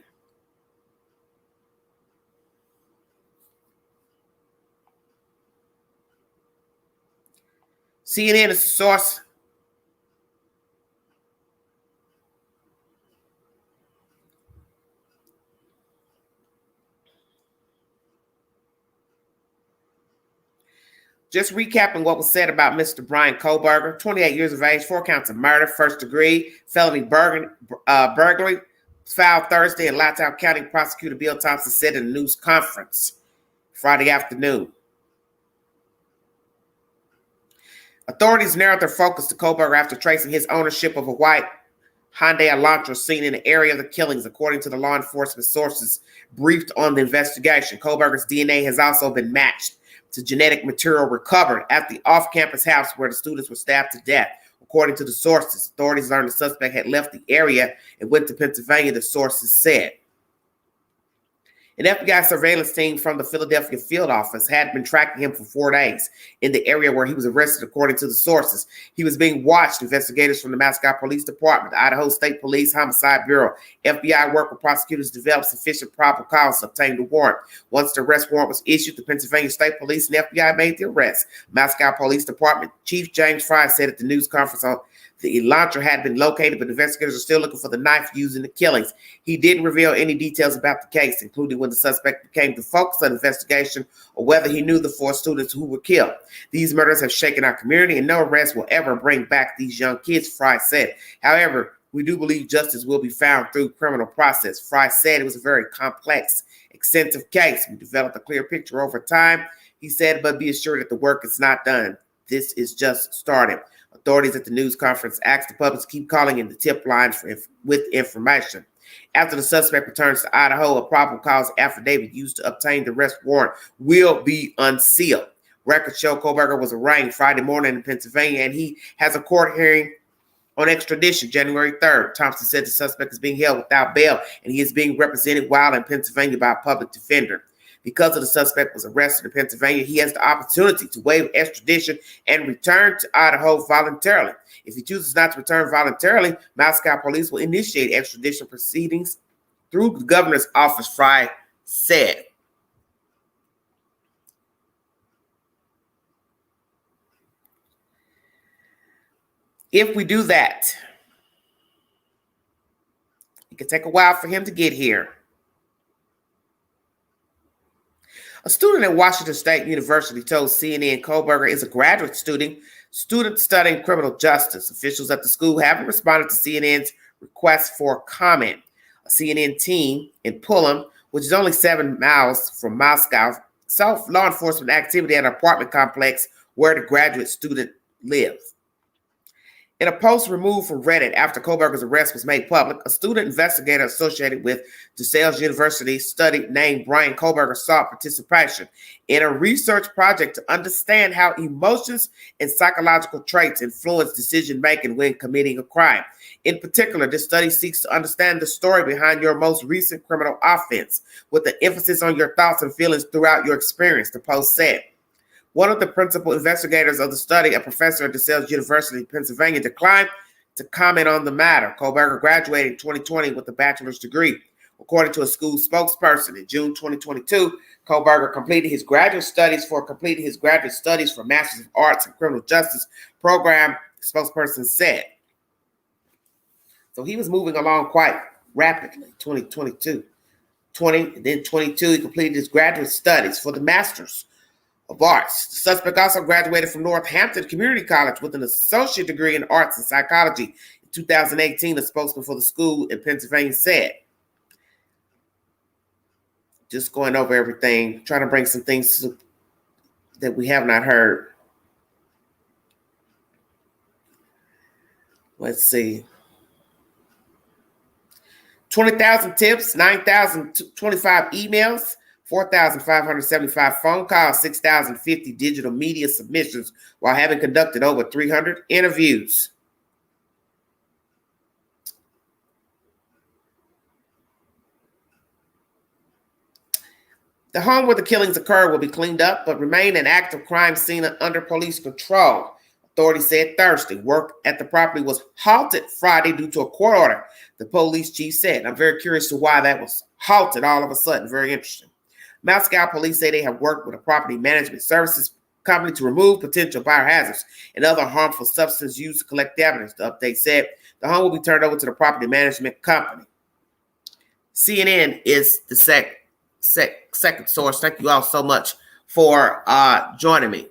CNN is the source. Just recapping what was said about Mr. Bryan Kohberger, 28 years of age, 4 counts of murder, first degree, felony burglary, filed Thursday in Latau County. Prosecutor Bill Thompson said in a news conference Friday afternoon. Authorities narrowed their focus to Kohberger after tracing his ownership of a white Hyundai Elantra seen in the area of the killings, according to the law enforcement sources briefed on the investigation. Kohberger's DNA has also been matched to genetic material recovered at the off-campus house where the students were stabbed to death. According to the sources, authorities learned the suspect had left the area and went to Pennsylvania, the sources said. An FBI surveillance team from the Philadelphia field office had been tracking him for 4 days in the area where he was arrested, according to the sources. He was being watched. Investigators from the Moscow Police Department, the Idaho State Police Homicide Bureau, FBI worked with prosecutors to develop sufficient probable cause to obtain the warrant. Once the arrest warrant was issued, the Pennsylvania State Police and FBI made the arrest. Moscow Police Department Chief James Fry said at the news conference the Elantra had been located, but investigators are still looking for the knife used in the killings. He didn't reveal any details about the case, including when the suspect became the focus of the investigation or whether he knew the 4 students who were killed. These murders have shaken our community, and no arrest will ever bring back these young kids, Fry said. However, we do believe justice will be found through criminal process. Fry said it was a very complex, extensive case. We developed a clear picture over time, he said, but be assured that the work is not done. this is just starting. Authorities at the news conference asked the public to keep calling in the tip lines with information. After the suspect returns to Idaho, a probable cause affidavit used to obtain the arrest warrant will be unsealed. Records show Kohberger was arraigned Friday morning in Pennsylvania, and he has a court hearing on extradition January 3rd. Thompson said the suspect is being held without bail, and he is being represented while in Pennsylvania by a public defender. Because of the suspect was arrested in Pennsylvania, he has the opportunity to waive extradition and return to Idaho voluntarily. If he chooses not to return voluntarily, Moscow police will initiate extradition proceedings through the governor's office, Fry said. If we do that, it could take a while for him to get here. A student at Washington State University told CNN Kohberger is a graduate student studying criminal justice. Officials at the school haven't responded to CNN's request for comment. A CNN team in Pullman, which is only 7 miles from Moscow, saw law enforcement activity at an apartment complex where the graduate student lives. In a post removed from Reddit after Kohberger's arrest was made public, a student investigator associated with DeSales University study named Bryan Kohberger sought participation in a research project to understand how emotions and psychological traits influence decision-making when committing a crime. In particular, this study seeks to understand the story behind your most recent criminal offense, with an emphasis on your thoughts and feelings throughout your experience, the post said. One of the principal investigators of the study, a professor at DeSales University, Pennsylvania, declined to comment on the matter. Kohberger graduated in 2020 with a bachelor's degree. According to a school spokesperson, in June 2022, Kohberger completed his graduate studies for Masters of Arts in Criminal Justice program, the spokesperson said. So he was moving along quite rapidly, 2022. Then 22, he completed his graduate studies for the Masters of Arts. The suspect also graduated from Northampton Community College with an associate degree in arts and psychology. In 2018, a spokesman for the school in Pennsylvania said. Just going over everything, trying to bring some things that we have not heard. Let's see. 20,000 tips, 9,025 emails, 4,575 phone calls, 6,050 digital media submissions, while having conducted over 300 interviews. The home where the killings occurred will be cleaned up, but remain an active crime scene under police control. Authorities said Thursday. Work at the property was halted Friday due to a court order, the police chief said. I'm very curious to why that was halted all of a sudden. Very interesting. Moscow police say they have worked with a property management services company to remove potential biohazards and other harmful substances used to collect evidence. The update said the home will be turned over to the property management company. CNN is the second source. Thank you all so much for joining me.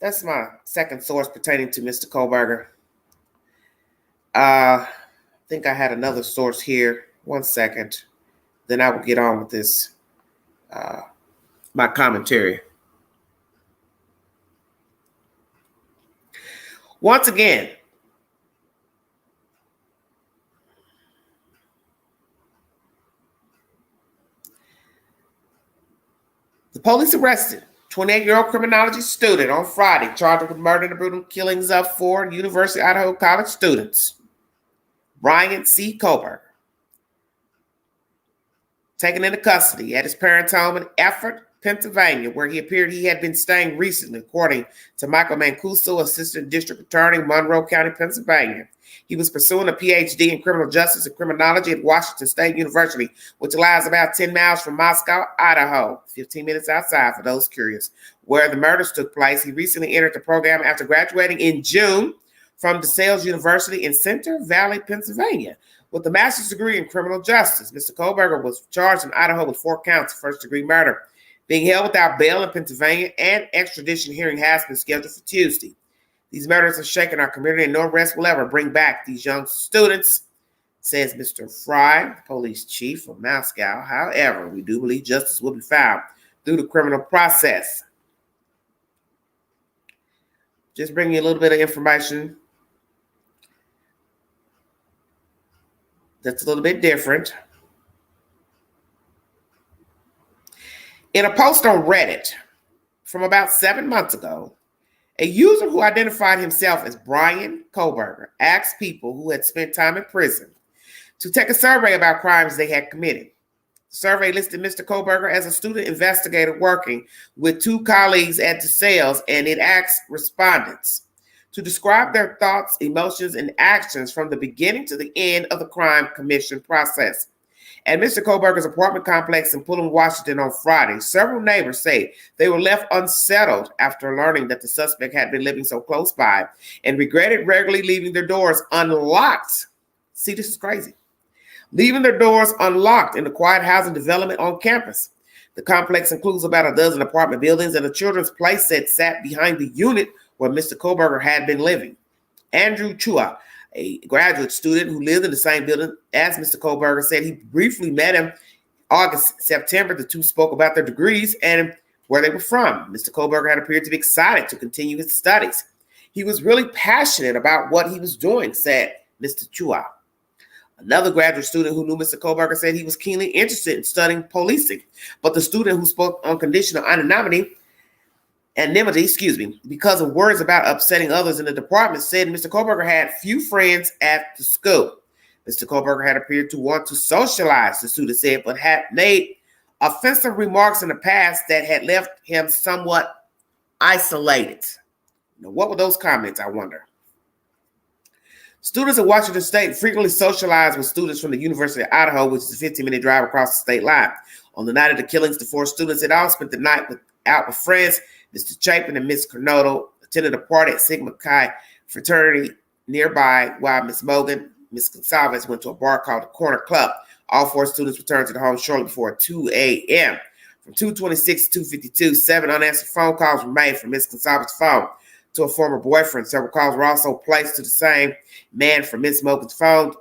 That's my second source pertaining to Mr. Kohberger. I think I had another source here. 1 second. Then I will get on with this, my commentary. Once again, the police arrested 28-year-old criminology student on Friday, charged with murder and brutal killings of 4 University of Idaho college students. Bryan C. Kohberger, taken into custody at his parents' home in Effort, Pennsylvania, where he appeared he had been staying recently, according to Michael Mancuso, Assistant District Attorney, Monroe County, Pennsylvania. He was pursuing a PhD in criminal justice and criminology at Washington State University, which lies about 10 miles from Moscow, Idaho, 15 minutes outside for those curious, where the murders took place. He recently entered the program after graduating in June from DeSales University in Center Valley, Pennsylvania, with a master's degree in criminal justice. Mr. Kohberger was charged in Idaho with 4 counts of first-degree murder, being held without bail in Pennsylvania, and extradition hearing has been scheduled for Tuesday. These murders are shaking our community, and no arrest will ever bring back these young students, says Mr. Fry, police chief of Moscow. However, we do believe justice will be found through the criminal process. Just bring you a little bit of information that's a little bit different. In a post on Reddit from about 7 months ago, a user who identified himself as Bryan Kohberger asked people who had spent time in prison to take a survey about crimes they had committed. The survey listed Mr. Kohberger as a student investigator working with 2 colleagues at the cells, and it asked respondents to describe their thoughts, emotions, and actions from the beginning to the end of the crime commission process. At Mr. Kohberger's apartment complex in Pullman, Washington on Friday, several neighbors say they were left unsettled after learning that the suspect had been living so close by and regretted regularly leaving their doors unlocked. See, this is crazy. Leaving their doors unlocked in the quiet housing development on campus. The complex includes about a dozen apartment buildings, and a children's play set sat behind the unit where Mr. Kohberger had been living. Andrew Chua, a graduate student who lived in the same building as Mr. Kohberger, said he briefly met him August, September. The two spoke about their degrees and where they were from. Mr. Kohberger had appeared to be excited to continue his studies. He was really passionate about what he was doing, said Mr. Chua. Another graduate student who knew Mr. Kohberger said he was keenly interested in studying policing, but the student who spoke on conditional anonymity, because of words about upsetting others in the department, said Mr. Kohberger had few friends at the school. Mr. Kohberger had appeared to want to socialize, the student said, but had made offensive remarks in the past that had left him somewhat isolated. Now, what were those comments, I wonder? Students at Washington State frequently socialize with students from the University of Idaho, which is a 15-minute drive across the state line. On the night of the killings, the 4 students had all spent the night out with friends. Mr. Chapin and Miss Cornoto attended a party at Sigma Chi fraternity nearby, while Miss Mogan, Miss Gonsalves went to a bar called the Corner Club. All 4 students returned to the home shortly before 2 a.m. From 2:26 to 2:52, 7 unanswered phone calls were made from Miss Gonsalves' phone to a former boyfriend. Several calls were also placed to the same man from Miss Mogan's phone.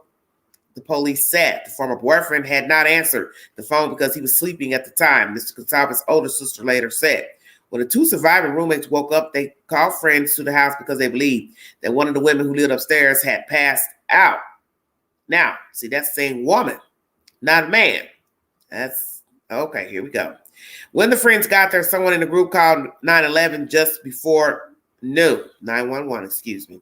The police said the former boyfriend had not answered the phone because he was sleeping at the time, Mr. Gonsalves' older sister later said. When the 2 surviving roommates woke up, they called friends to the house because they believed that one of the women who lived upstairs had passed out. Now, see, that's saying woman, not a man. That's okay. Here we go. When the friends got there, someone in the group called 911 just before noon, 911, excuse me.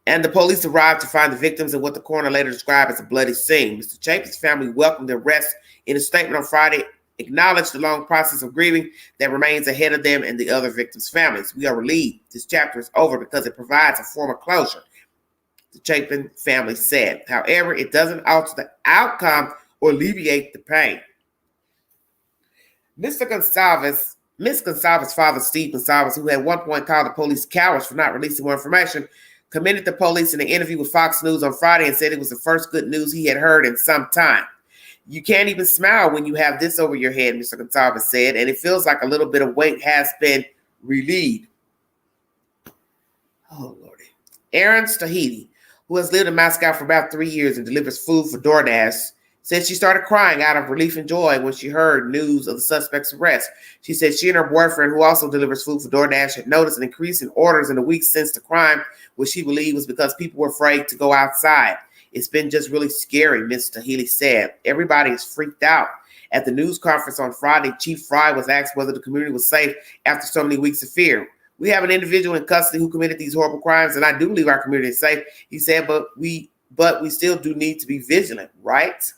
And the police arrived to find the victims in what the coroner later described as a bloody scene. Mr. Chapin's family welcomed the arrest in a statement on Friday, acknowledged the long process of grieving that remains ahead of them and the other victims' families. We are relieved this chapter is over because it provides a form of closure, the Chapin family said. However, it doesn't alter the outcome or alleviate the pain. Miss Gonsalves' father, Steve Gonsalves, who at one point called the police cowards for not releasing more information, commended the police in an interview with Fox News on Friday and said it was the first good news he had heard in some time. You can't even smile when you have this over your head, Mr. Gonsalves said, and it feels like a little bit of weight has been relieved. Oh, Lordy. Erin Stahidi, who has lived in Moscow for about 3 years and delivers food for DoorDash, said she started crying out of relief and joy when she heard news of the suspect's arrest. She said she and her boyfriend, who also delivers food for DoorDash, had noticed an increase in orders in the weeks since the crime, which she believed was because people were afraid to go outside. It's been just really scary, Mr. Healy said. Everybody is freaked out. At the news conference on Friday, Chief Fry was asked whether the community was safe after so many weeks of fear. We have an individual in custody who committed these horrible crimes, and I do believe our community is safe, he said, but we still do need to be vigilant, right?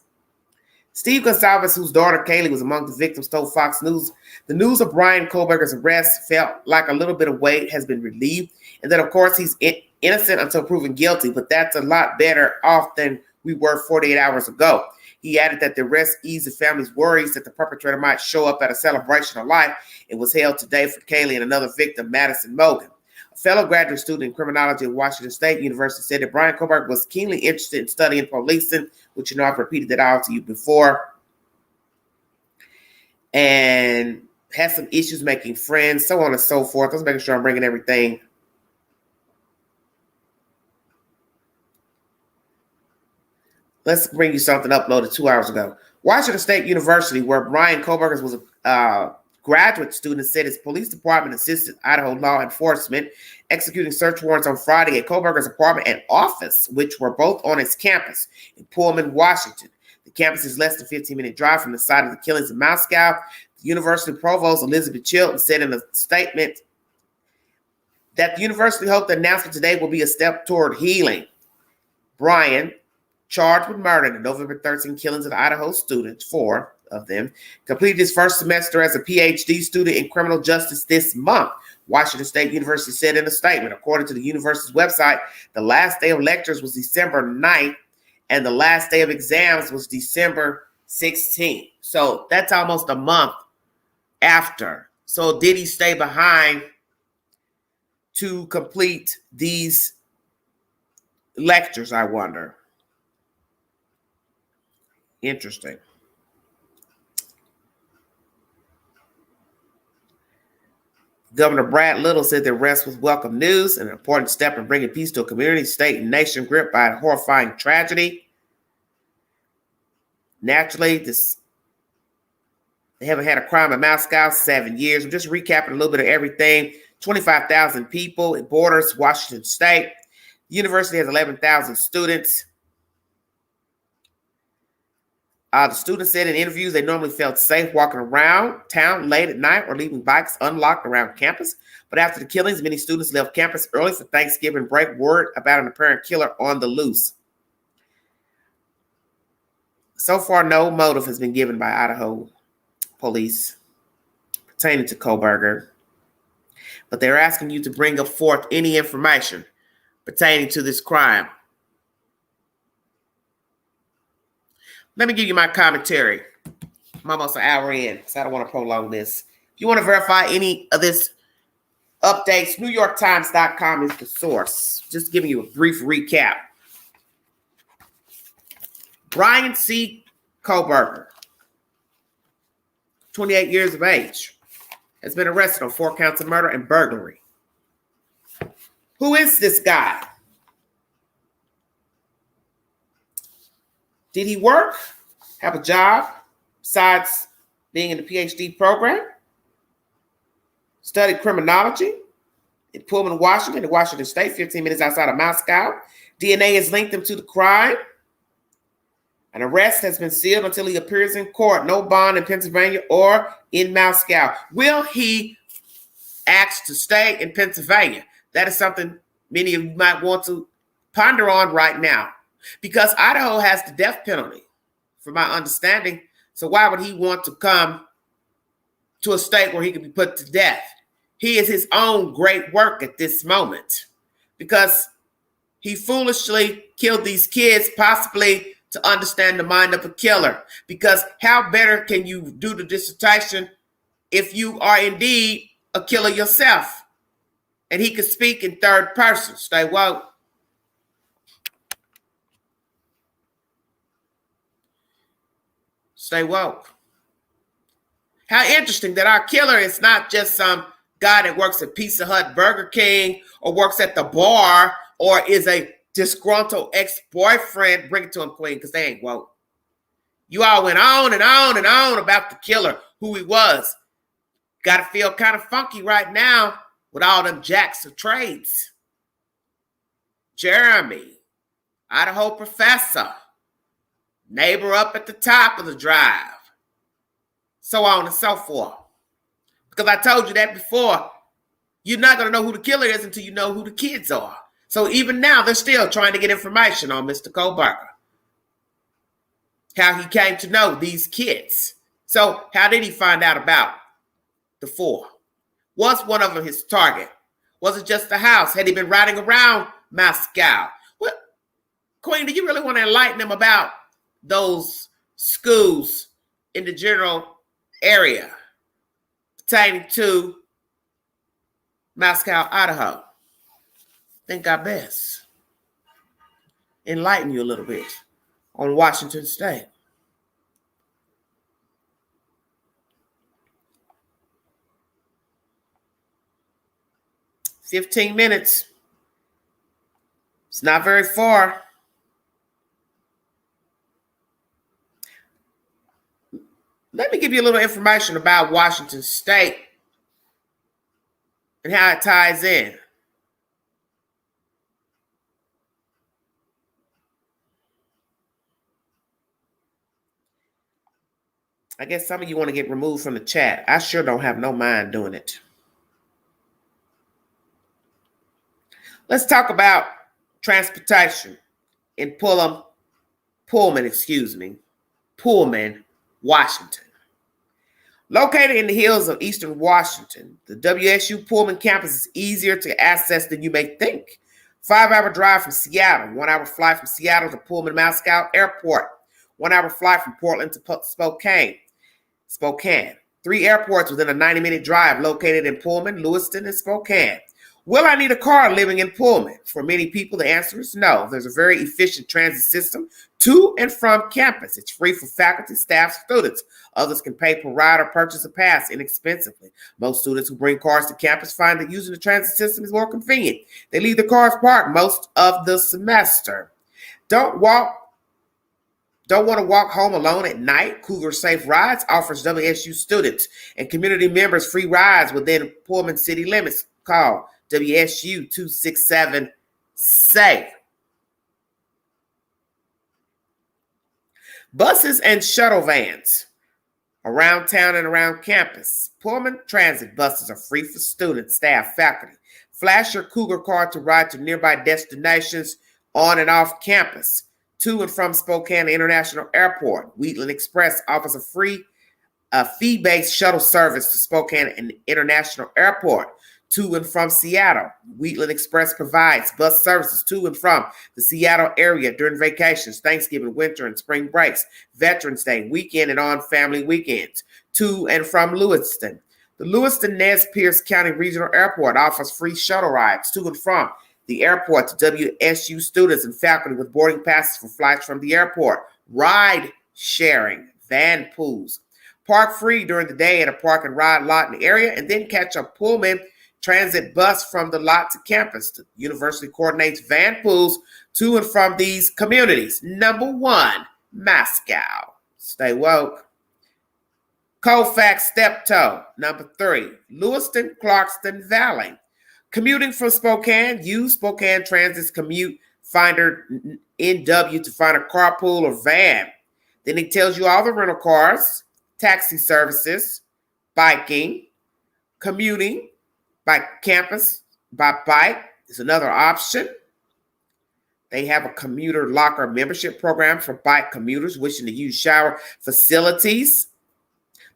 Steve Gonsalves, whose daughter Kaylee was among the victims, told Fox News the news of Bryan Kohberger's arrest felt like a little bit of weight has been relieved, and that, of course, he's innocent until proven guilty, but that's a lot better off than we were 48 hours ago. He added that the arrest eased the family's worries that the perpetrator might show up at a celebration of life and was held today for Kaylee and another victim, Madison Mogan. A fellow graduate student in criminology at Washington State University said that Bryan Kohberger was keenly interested in studying policing, which, you know, I've repeated that all to you before, and had some issues making friends, so on and so forth. I was making sure I'm bringing everything let's bring you something uploaded 2 hours ago. Washington State University, where Bryan Kohberger was a graduate student, said his police department assisted Idaho law enforcement executing search warrants on Friday at Kohberger's apartment and office, which were both on its campus in Pullman, Washington. The campus is less than 15-minute drive from the site of the killings in Moscow. The university provost, Elizabeth Chilton, said in a statement that the university hoped the announcement today will be a step toward healing. Bryan, charged with murder in the November 13 killings of the Idaho students, 4 of them, completed his first semester as a PhD student in criminal justice this month, Washington State University said in a statement. According to the university's website, the last day of lectures was December 9th, and the last day of exams was December 16th. So that's almost a month after. So did he stay behind to complete these lectures, I wonder? Interesting. Governor Brad Little said the arrest was welcome news and an important step in bringing peace to a community, state, and nation gripped by a horrifying tragedy. Naturally, they haven't had a crime in Moscow 7 years. I'm just recapping a little bit of everything. 25,000 people. It borders Washington State. The university has 11,000 students. The students said in interviews they normally felt safe walking around town late at night or leaving bikes unlocked around campus. But after the killings, many students left campus early for Thanksgiving break. Word about an apparent killer on the loose. So far, no motive has been given by Idaho police pertaining to Kohberger. But they're asking you to bring up forth any information pertaining to this crime. Let me give you my commentary. I'm almost an hour in, so I don't want to prolong this. If you want to verify any of this updates, NewYorkTimes.com is the source. Just giving you a brief recap. Bryan C. Kohberger, 28 years of age, has been arrested on 4 counts of murder and burglary. Who is this guy? Did he work, have a job besides being in the PhD program? Studied criminology in Pullman, Washington, in Washington State, 15 minutes outside of Moscow. DNA has linked him to the crime. An arrest has been sealed until he appears in court. No bond in Pennsylvania or in Moscow. Will he ask to stay in Pennsylvania? That is something many of you might want to ponder on right now. Because Idaho has the death penalty, from my understanding. So why would he want to come to a state where he could be put to death? He is his own great work at this moment. Because he foolishly killed these kids, possibly to understand the mind of a killer. Because how better can you do the dissertation if you are indeed a killer yourself? And he could speak in third person. Stay woke. Stay woke. How interesting that our killer is not just some guy that works at Pizza Hut, Burger King, or works at the bar, or is a disgruntled ex-boyfriend. Bring it to him, Queen, because they ain't woke. You all went on and on and on about the killer, who he was. Got to feel kind of funky right now with all them jacks of trades. Jeremy, Idaho professor, neighbor up at the top of the drive, so on and so forth. Because I told you that before, you're not going to know who the killer is until you know who the kids are. So even now, they're still trying to get information on Mr. Kohberger. How he came to know these kids. So how did he find out about the 4? Was one of them his target? Was it just the house? Had he been riding around Moscow? Well, Queen, do you really want to enlighten them about those schools in the general area pertaining to Moscow, Idaho? Think I best enlighten you a little bit on Washington State. "15 minutes. It's not very far. Let me give you a little information about Washington State and how it ties in. I guess some of you want to get removed from the chat. I sure don't have no mind doing it. Let's talk about transportation in Pullman, Washington. Located in the hills of eastern Washington, the WSU Pullman campus is easier to access than you may think. 5-hour drive from Seattle, 1-hour flight from Seattle to Pullman Moscow Airport, 1-hour flight from Portland to Spokane. 3 airports within a 90-minute drive located in Pullman, Lewiston, and Spokane. Will I need a car living in Pullman? For many people, the answer is no. There's a very efficient transit system to and from campus. It's free for faculty, staff, students. Others can pay per ride or purchase a pass inexpensively. Most students who bring cars to campus find that using the transit system is more convenient. They leave the cars parked most of the semester. Don't want to walk home alone at night? Cougar Safe Rides offers WSU students and community members free rides within Pullman city limits. Call WSU 267 SAFE. Buses and shuttle vans around town and around campus. Pullman transit buses are free for students, staff, faculty. Flash your Cougar card to ride to nearby destinations on and off campus. To and from Spokane International Airport, Wheatland Express offers a free fee-based shuttle service to Spokane International Airport. To and from Seattle, Wheatland Express provides bus services to and from the Seattle area during vacations, Thanksgiving, winter, and spring breaks, Veterans Day, weekend, and on family weekends. To and from Lewiston. The Lewiston Nez Perce County Regional Airport offers free shuttle rides to and from the airport to WSU students and faculty with boarding passes for flights from the airport. Ride sharing, van pools. Park free during the day at a park and ride lot in the area, and then catch a Pullman transit bus from the lot to campus. The university coordinates van pools to and from these communities. Number 1, Moscow. Stay woke. Colfax Steptoe. Number 3, Lewiston, Clarkston Valley. Commuting from Spokane, use Spokane Transit's Commute Finder NW to find a carpool or van. Then it tells you all the rental cars, taxi services, biking, commuting by campus, by bike is another option. They have a commuter locker membership program for bike commuters wishing to use shower facilities.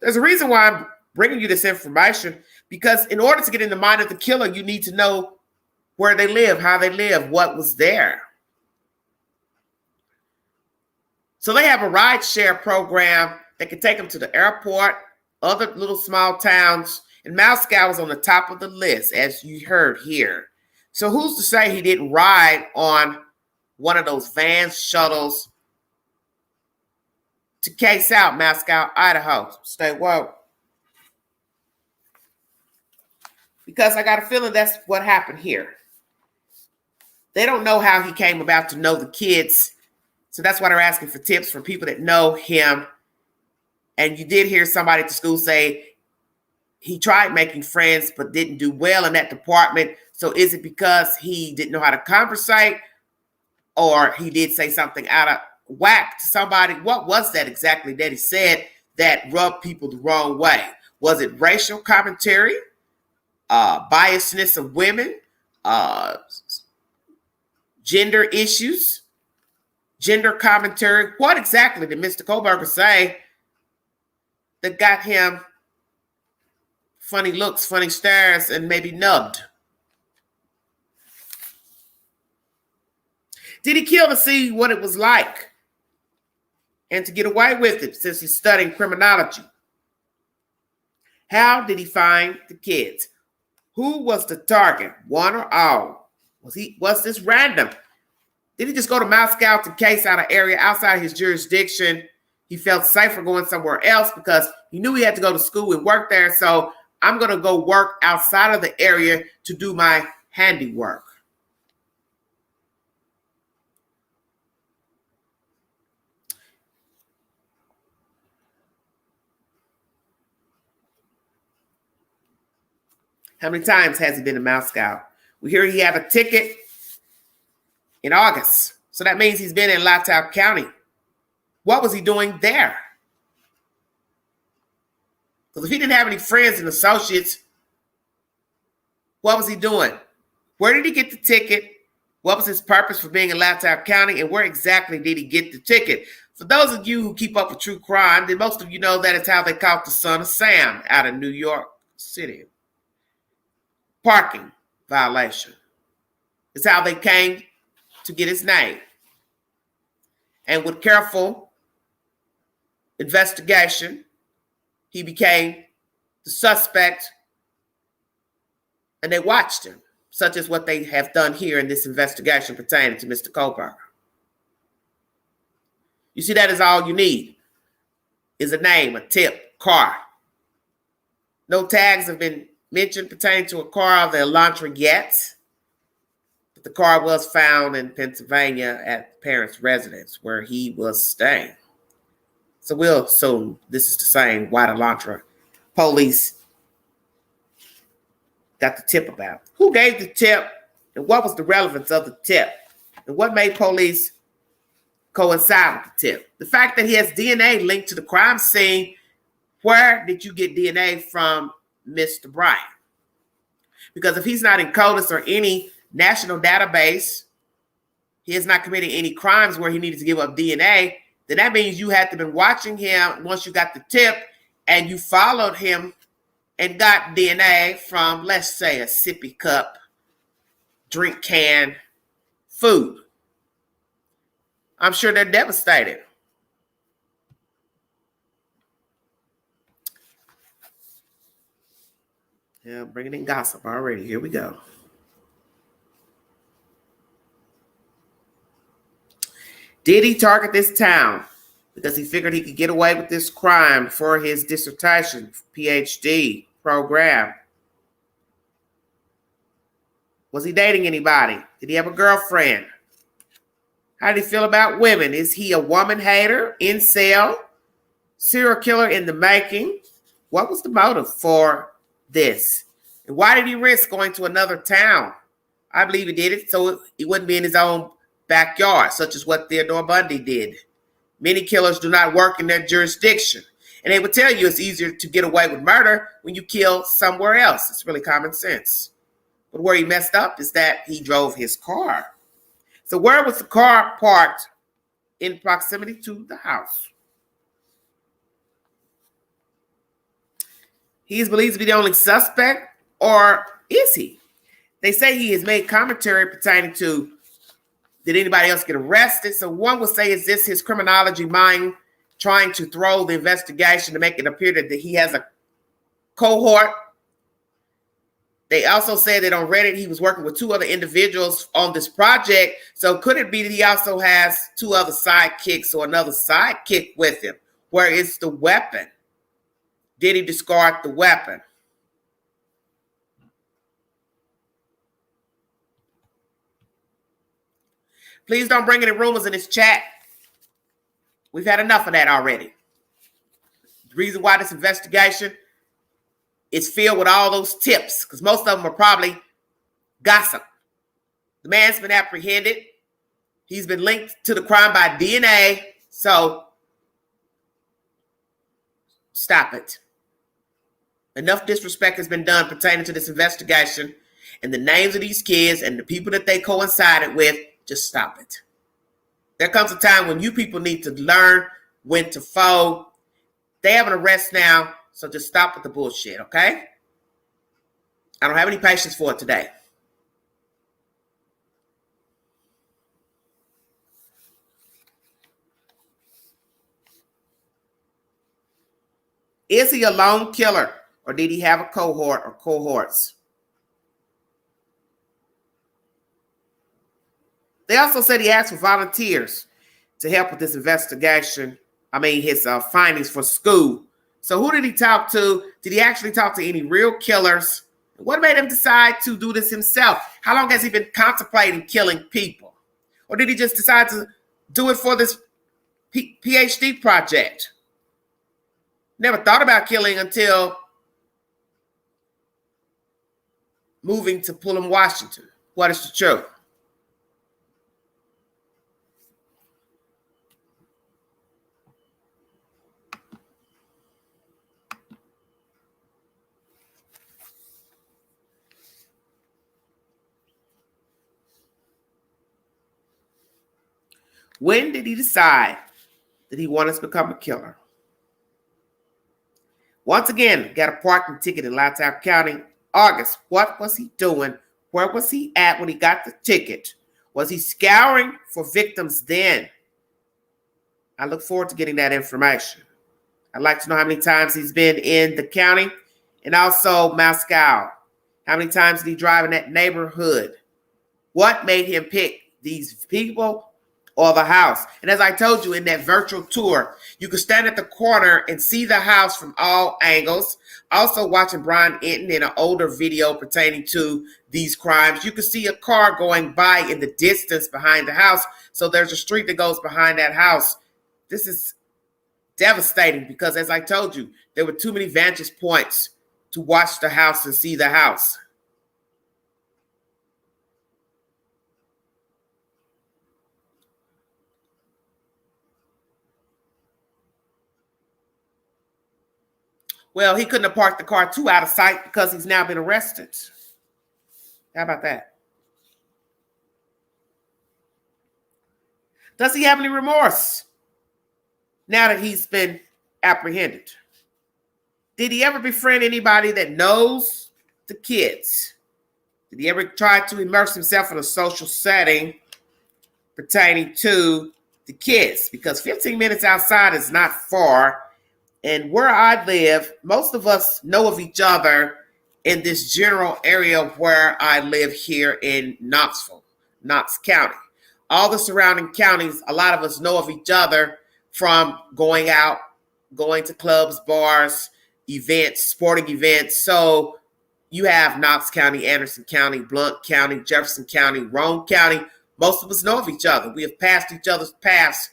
There's a reason why I'm bringing you this information, because in order to get in the mind of the killer, you need to know where they live, how they live, what was there. So they have a ride share program that can take them to the airport, other little small towns, and Moscow was on the top of the list, as you heard here. So who's to say he didn't ride on one of those vans, shuttles, to case out Moscow, Idaho? Stay woke. Because I got a feeling that's what happened here. They don't know how he came about to know the kids. So that's why they're asking for tips from people that know him. And you did hear somebody at the school say he tried making friends but didn't do well in that department. So is it because he didn't know how to conversate, or he did say something out of whack to somebody? What was that exactly that he said that rubbed people the wrong way? Was it racial commentary, biasness of women, gender issues, gender commentary? What exactly did Mr. Kohberger say that got him funny looks, funny stares, and maybe nubbed? Did he kill to see what it was like and to get away with it since he's studying criminology? How did he find the kids? Who was the target, one or all? Was this random? Did he just go to Moscow to case out an area outside his jurisdiction? He felt safer going somewhere else because he knew he had to go to school and work there. So I'm going to go work outside of the area to do my handiwork. How many times has he been to Moscow? We hear he had a ticket in August. So that means he's been in Latau County. What was he doing there? Because if he didn't have any friends and associates, what was he doing? Where did he get the ticket? What was his purpose for being in Latau County? And where exactly did he get the ticket? For those of you who keep up with true crime, then most of you know that is how they caught the son of Sam out of New York City. Parking violation. It's how they came to get his name. And with careful investigation, he became the suspect, and they watched him, such as what they have done here in this investigation pertaining to Mr. Kohberger. You see, that is all you need, is a name, a tip, car. No tags have been mentioned pertaining to a car of the Elantra yet, but the car was found in Pennsylvania at the parents' residence where he was staying. So we'll assume this is the same white Elantra police got the tip about. Who gave the tip, and what was the relevance of the tip? And what made police coincide with the tip? The fact that he has DNA linked to the crime scene. Where did you get DNA from Mr. Bryan? Because if he's not in CODIS or any national database, he has not committed any crimes where he needed to give up DNA, then that means you had to have been watching him once you got the tip and you followed him and got DNA from, let's say, a sippy cup, drink can, food. I'm sure they're devastated. Yeah, bringing in gossip already. Here we go. Did he target this town because he figured he could get away with this crime for his dissertation, PhD program? Was he dating anybody? Did he have a girlfriend? How did he feel about women? Is he a woman hater, incel, serial killer in the making? What was the motive for this? And why did he risk going to another town? I believe he did it so he wouldn't be in his own backyard, such as what Theodore Bundy did. Many killers do not work in their jurisdiction. And they would tell you it's easier to get away with murder when you kill somewhere else. It's really common sense. But where he messed up is that he drove his car. So where was the car parked in proximity to the house? He is believed to be the only suspect, or is he? They say he has made commentary pertaining to, did anybody else get arrested? So one would say, is this his criminology mind trying to throw the investigation to make it appear that he has a cohort? They also said that on Reddit, he was working with two other individuals on this project. So could it be that he also has two other sidekicks or another sidekick with him? Where is the weapon? Did he discard the weapon? Please don't bring any rumors in this chat. We've had enough of that already. The reason why this investigation is filled with all those tips, because most of them are probably gossip. The man's been apprehended. He's been linked to the crime by DNA. So stop it. Enough disrespect has been done pertaining to this investigation, and the names of these kids and the people that they coincided with. Just stop it. There comes a time when you people need to learn when to fold. They have an arrest now, so just stop with the bullshit, okay? I don't have any patience for it today. Is he a lone killer, or did he have a cohort or cohorts? They also said he asked for volunteers to help with this investigation. His findings for school. So who did he talk to? Did he actually talk to any real killers? What made him decide to do this himself? How long has he been contemplating killing people? Or did he just decide to do it for this PhD project? Never thought about killing until moving to Pullman, Washington. What is the truth? When did he decide that he wanted to become a killer? Once again, got a parking ticket in Latip County. August, what was he doing? Where was he at when he got the ticket? Was he scouring for victims then? I look forward to getting that information. I'd like to know how many times he's been in the county and also Moscow. How many times did he drive in that neighborhood? What made him pick these people or the house? And as I told you in that virtual tour, you could stand at the corner and see the house from all angles. Also watching Bryan in an older video pertaining to these crimes, you could see a car going by in the distance behind the house. So there's a street that goes behind that house. This is devastating because, as I told you, there were too many vantage points to watch the house and see the house. Well, he couldn't have parked the car too out of sight because he's now been arrested. How about that? Does he have any remorse now that he's been apprehended? Did he ever befriend anybody that knows the kids? Did he ever try to immerse himself in a social setting pertaining to the kids? Because 15 minutes outside is not far. And where I live, most of us know of each other in this general area where I live here in Knoxville, Knox County. All the surrounding counties, a lot of us know of each other from going out, going to clubs, bars, events, sporting events. So you have Knox County, Anderson County, Blount County, Jefferson County, Roane County. Most of us know of each other. We have passed each other's paths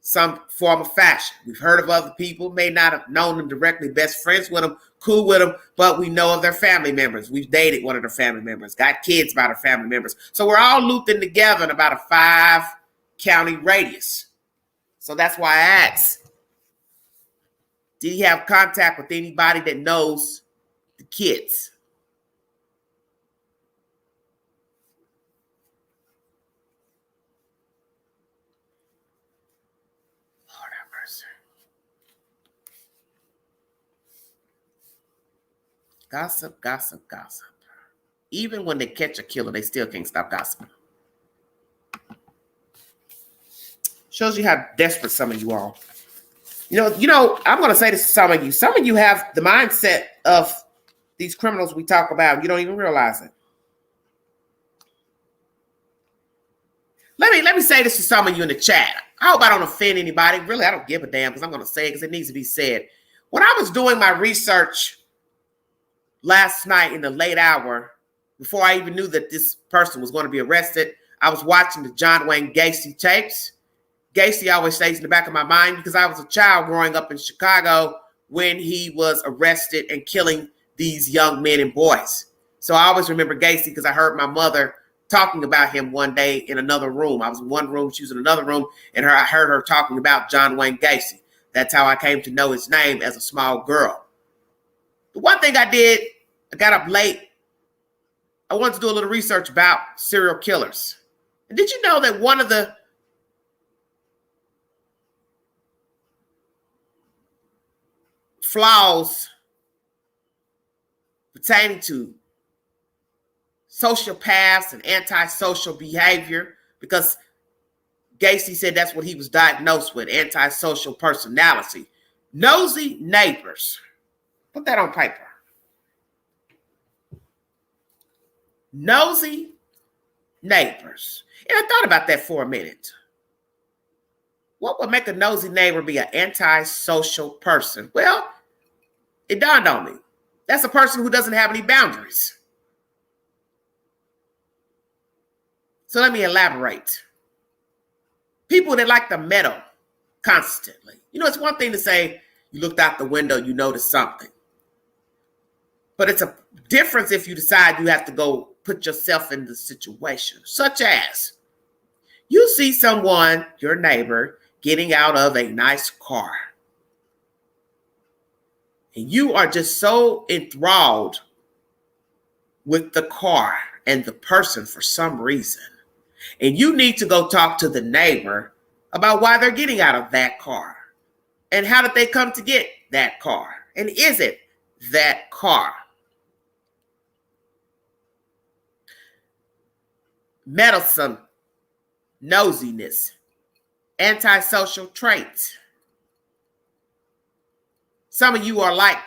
some form of fashion. We've heard of other people, may not have known them directly, best friends with them, cool with them, but we know of their family members. We've dated one of their family members, got kids by their family members. So we're all looped in together in about a 5-county radius. So that's why I asked, did he have contact with anybody that knows the kids? Gossip, gossip, gossip. Even when they catch a killer, they still can't stop gossiping. Shows you how desperate some of you are. You know, I'm going to say this to some of you. Some of you have the mindset of these criminals we talk about. You don't even realize it. Let me say this to some of you in the chat. I hope I don't offend anybody. Really, I don't give a damn because I'm going to say it because it needs to be said. When I was doing my research last night in the late hour, before I even knew that this person was going to be arrested, I was watching the John Wayne Gacy tapes. Gacy always stays in the back of my mind because I was a child growing up in Chicago when he was arrested and killing these young men and boys. So I always remember Gacy because I heard my mother talking about him one day in another room. I was in one room, she was in another room, and I heard her talking about John Wayne Gacy. That's how I came to know his name as a small girl. The one thing I did, I got up late. I wanted to do a little research about serial killers. And did you know that one of the flaws pertaining to sociopaths and antisocial behavior, because Gacy said that's what he was diagnosed with, antisocial personality. Nosy neighbors. Put that on paper. Nosy neighbors. And I thought about that for a minute. What would make a nosy neighbor be an antisocial person? Well, it dawned on me. That's a person who doesn't have any boundaries. So let me elaborate. People that like to meddle constantly. You know, it's one thing to say you looked out the window, you noticed something. But it's a difference if you decide you have to go put yourself in the situation, such as you see someone, your neighbor, getting out of a nice car. And you are just so enthralled with the car and the person for some reason. And you need to go talk to the neighbor about why they're getting out of that car. And how did they come to get that car? And is it that car? Meddlesome nosiness, antisocial traits. Some of you are like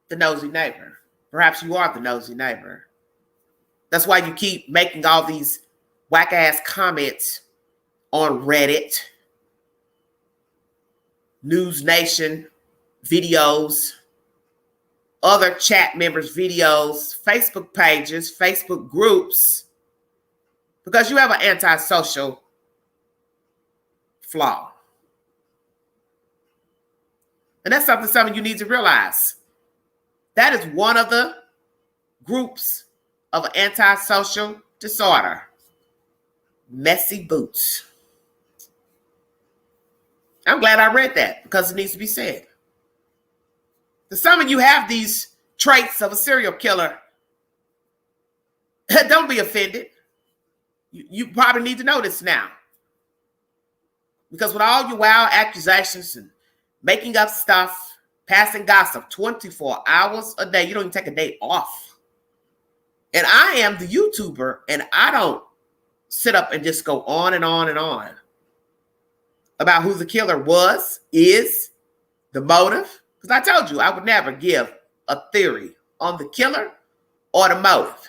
the nosy neighbor. Perhaps you are the nosy neighbor. That's why you keep making all these whack-ass comments on Reddit, News Nation videos, other chat members' videos, Facebook pages, Facebook groups, because you have an antisocial flaw. And that's something some of you need to realize. That is one of the groups of antisocial disorder. Messy boots. I'm glad I read that because it needs to be said. Some of you have these traits of a serial killer. Don't be offended. You probably need to know this now. Because with all your wild accusations and making up stuff, passing gossip 24 hours a day, you don't even take a day off. And I am the YouTuber, and I don't sit up and just go on and on and on about who the killer was, is, the motive. Because I told you I would never give a theory on the killer or the motive.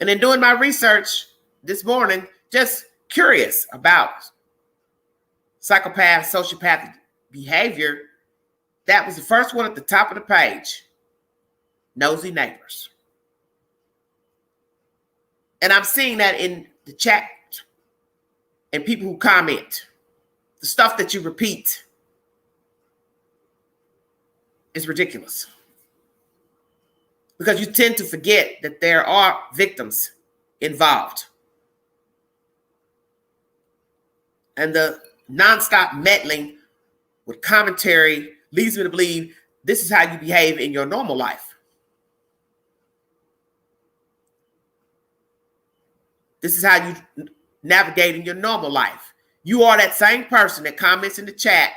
And in doing my research this morning, just curious about psychopath, sociopathic behavior, that was the first one at the top of the page. Nosy neighbors. And I'm seeing that in the chat and people who comment. The stuff that you repeat is ridiculous. Because you tend to forget that there are victims involved. And the nonstop meddling with commentary leads me to believe this is how you behave in your normal life. This is how you navigate in your normal life. You are that same person that comments in the chat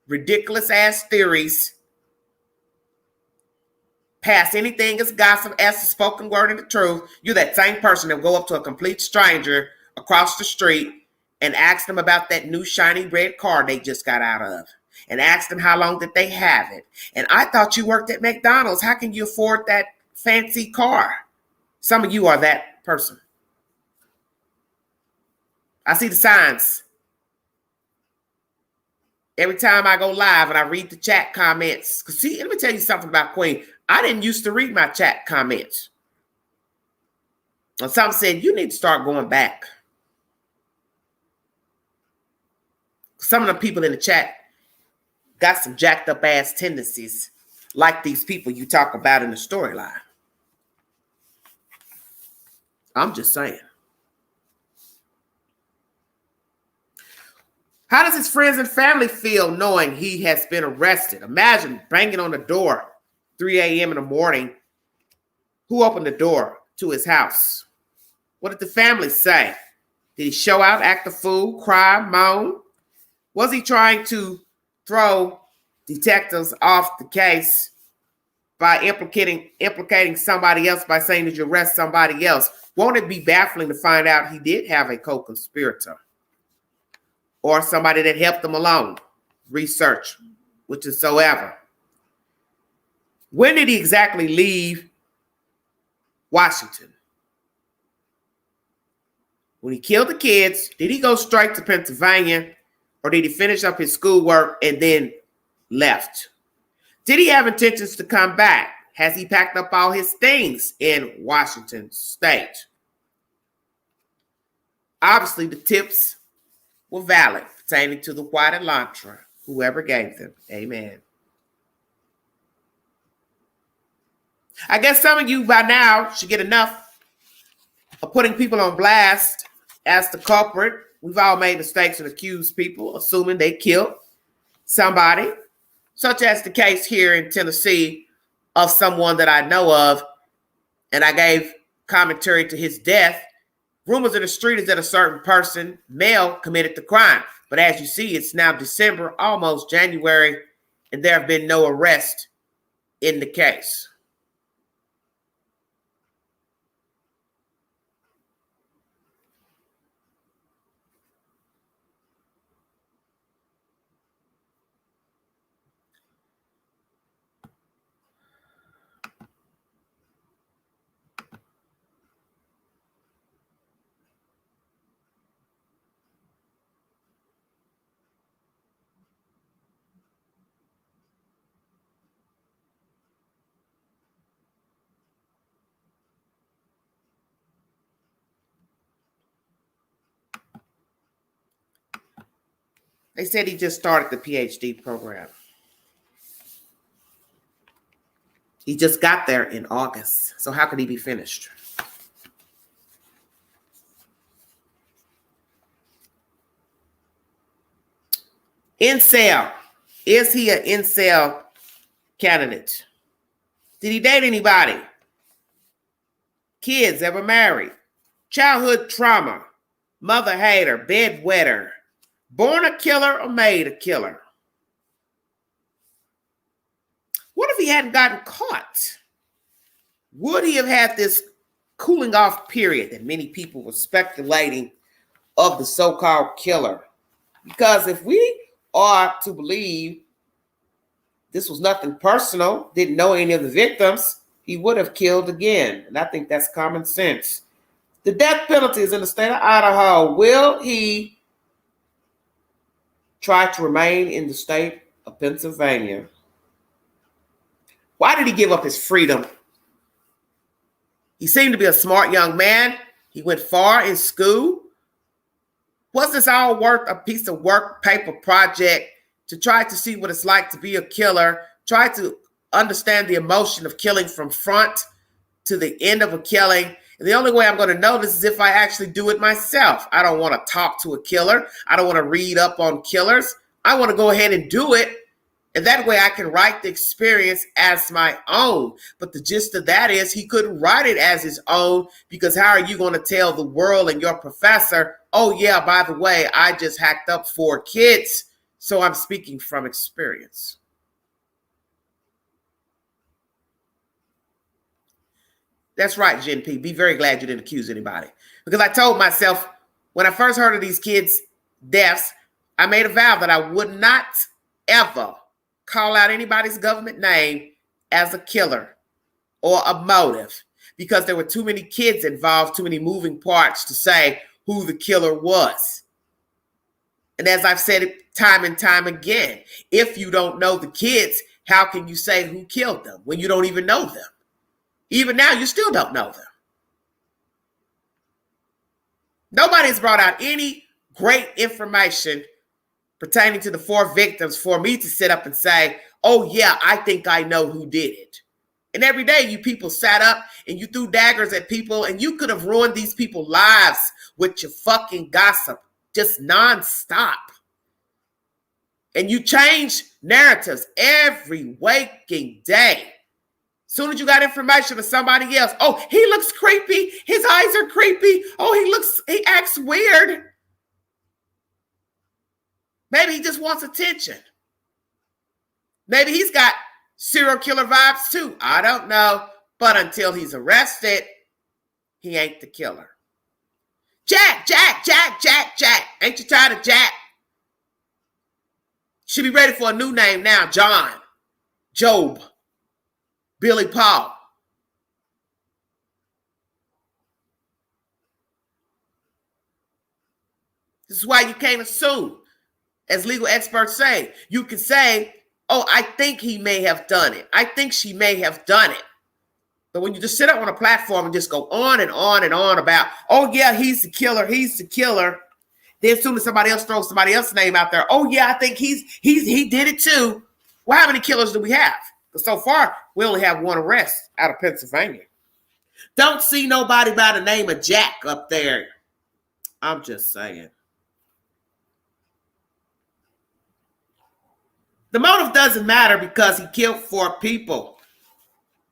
ridiculous ass theories, pass anything as gossip, as the spoken word and the truth. You're that same person that will go up to a complete stranger across the street and ask them about that new shiny red car they just got out of, and ask them how long did they have it. And I thought you worked at McDonald's. How can you afford that fancy car? Some of you are that person. I see the signs. Every time I go live and I read the chat comments. Because see, let me tell you something about Queen. I didn't used to read my chat comments. And some said, you need to start going back. Some of the people in the chat got some jacked up ass tendencies like these people you talk about in the storyline. I'm just saying. How does his friends and family feel knowing he has been arrested? Imagine banging on the door 3 a.m. in the morning. Who opened the door to his house? What did the family say? Did he show out, act a fool, cry, moan? Was he trying to throw detectives off the case by implicating somebody else by saying, did you arrest somebody else? Won't it be baffling to find out he did have a co-conspirator or somebody that helped him along? Research, which is so ever. When did he exactly leave Washington? When he killed the kids, did he go straight to Pennsylvania, or did he finish up his schoolwork and then left? Did he have intentions to come back? Has he packed up all his things in Washington State? Obviously, the tips were valid pertaining to the white Elantra, whoever gave them. Amen. I guess some of you by now should get enough of putting people on blast as the culprit. We've all made mistakes and accused people, assuming they killed somebody, such as the case here in Tennessee of someone that I know of, and I gave commentary to his death. Rumors in the street is that a certain person, male, committed the crime. But as you see, it's now December, almost January, and there have been no arrests in the case. They said he just started the PhD program. He just got there in August. So how could he be finished? Incel. Is he an incel candidate? Did he date anybody? Kids ever married? Childhood trauma? Mother hater? Bedwetter? Born a killer or made a killer? What if he hadn't gotten caught? Would he have had this cooling off period that many people were speculating of the so-called killer? Because if we are to believe this was nothing personal, didn't know any of the victims, he would have killed again. And I think that's common sense. The death penalty is in the state of Idaho. Will he try to remain in the state of Pennsylvania? Why did he give up his freedom? He seemed to be a smart young man. He went far in school. Was this all worth a piece of work, paper project to try to see what it's like to be a killer, try to understand the emotion of killing from front to the end of a killing? And the only way I'm going to know this is if I actually do it myself. I don't want to talk to a killer. I don't want to read up on killers. I want to go ahead and do it. And that way I can write the experience as my own. But the gist of that is he couldn't write it as his own, because how are you going to tell the world and your professor, oh yeah, by the way, I just hacked up 4 kids, so I'm speaking from experience. That's right, Jen P. Be very glad you didn't accuse anybody. Because I told myself when I first heard of these kids' deaths, I made a vow that I would not ever call out anybody's government name as a killer or a motive, because there were too many kids involved, too many moving parts to say who the killer was. And as I've said it time and time again, if you don't know the kids, how can you say who killed them when you don't even know them? Even now, you still don't know them. Nobody has brought out any great information pertaining to the 4 victims for me to sit up and say, oh yeah, I think I know who did it. And every day you people sat up and you threw daggers at people, and you could have ruined these people's lives with your fucking gossip, just nonstop. And you change narratives every waking day. Soon as you got information of somebody else, oh, he looks creepy. His eyes are creepy. Oh, he acts weird. Maybe he just wants attention. Maybe he's got serial killer vibes too. I don't know. But until he's arrested, he ain't the killer. Jack. Ain't you tired of Jack? Should be ready for a new name now. John, Job, Billy Paul. This is why you can't assume. As legal experts say, you can say, oh, I think he may have done it. I think she may have done it. But when you just sit up on a platform and just go on and on and on about, oh, yeah, he's the killer. Then as soon as somebody else throws somebody else's name out there, oh, yeah, I think he did it too. Well, how many killers do we have? But so far, we only have one arrest out of Pennsylvania. Don't see nobody by the name of Jack up there. I'm just saying. The motive doesn't matter because he killed 4 people.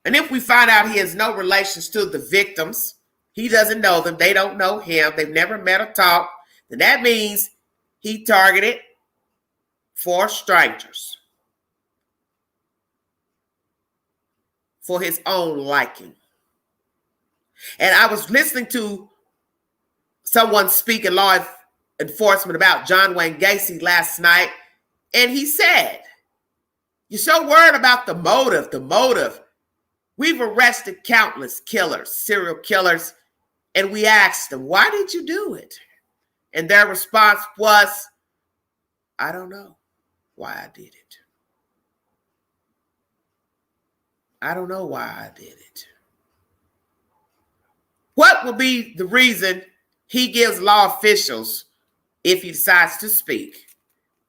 And if we find out he has no relations to the victims, he doesn't know them, they don't know him, they've never met or talked, then that means he targeted 4 strangers for his own liking. And I was listening to someone speak in law enforcement about John Wayne Gacy last night, and he said, you're so worried about the motive. We've arrested countless killers, serial killers, and we asked them, why did you do it? And their response was, I don't know why I did it. I don't know why I did it. What will be the reason he gives law officials, if he decides to speak,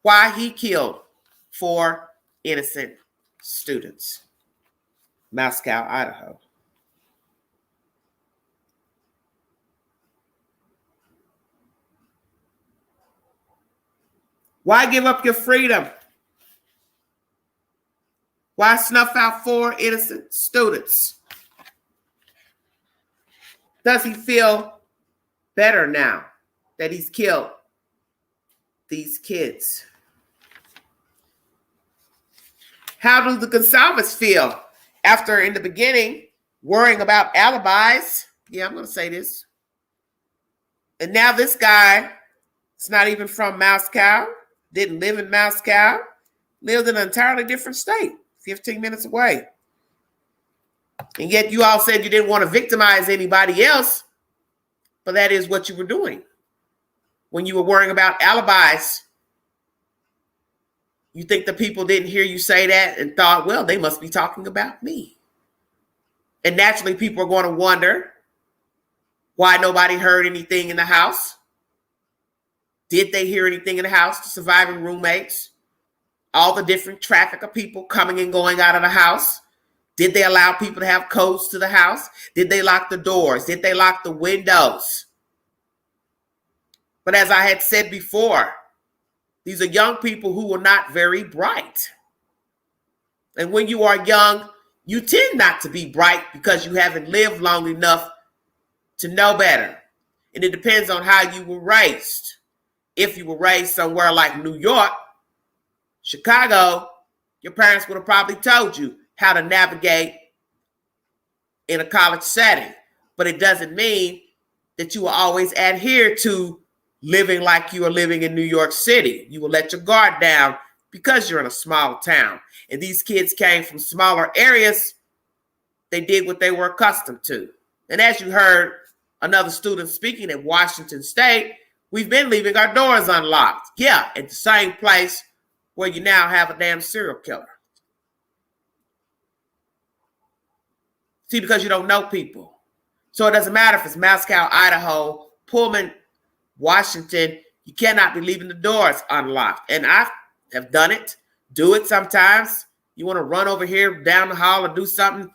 why he killed 4 innocent students? Moscow, Idaho. Why give up your freedom? Why snuff out 4 innocent students? Does he feel better now that he's killed these kids? How do the Gonsalves feel after, in the beginning, worrying about alibis? Yeah, I'm going to say this. And now this guy is not even from Moscow, didn't live in Moscow, lived in an entirely different state, 15 minutes away. And yet you all said you didn't want to victimize anybody else, but that is what you were doing. When you were worrying about alibis, you think the people didn't hear you say that and thought, well, they must be talking about me. And naturally, people are going to wonder why nobody heard anything in the house. Did they hear anything in the house? The surviving roommates, all the different traffic of people coming and going out of the house. Did they allow people to have codes to the house? Did they lock the doors? Did they lock the windows? But as I had said before, these are young people who are not very bright. And when you are young, you tend not to be bright because you haven't lived long enough to know better. And it depends on how you were raised. If you were raised somewhere like New York, Chicago, your parents would have probably told you how to navigate in a college setting. But it doesn't mean that you will always adhere to living like you are living in New York City. You will let your guard down because you're in a small town. And these kids came from smaller areas. They did what they were accustomed to. And as you heard another student speaking at Washington State, we've been leaving our doors unlocked. Yeah, at the same place where you now have a damn serial killer. See, because you don't know people. So it doesn't matter if it's Moscow, Idaho, Pullman, Washington, you cannot be leaving the doors unlocked. And I have done it, do it sometimes. You want to run over here down the hall or do something,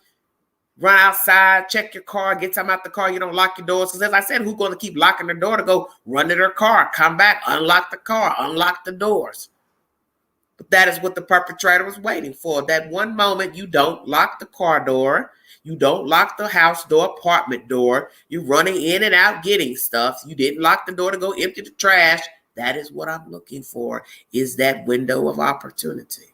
run outside, check your car, get something out the car, you don't lock your doors. Because as I said, who's going to keep locking their door to go run to their car, come back, unlock the car, unlock the doors? But that is what the perpetrator was waiting for. That one moment you don't lock the car door, you don't lock the house door, apartment door. You're running in and out getting stuff. You didn't lock the door to go empty the trash. That is what I'm looking for, is that window of opportunity.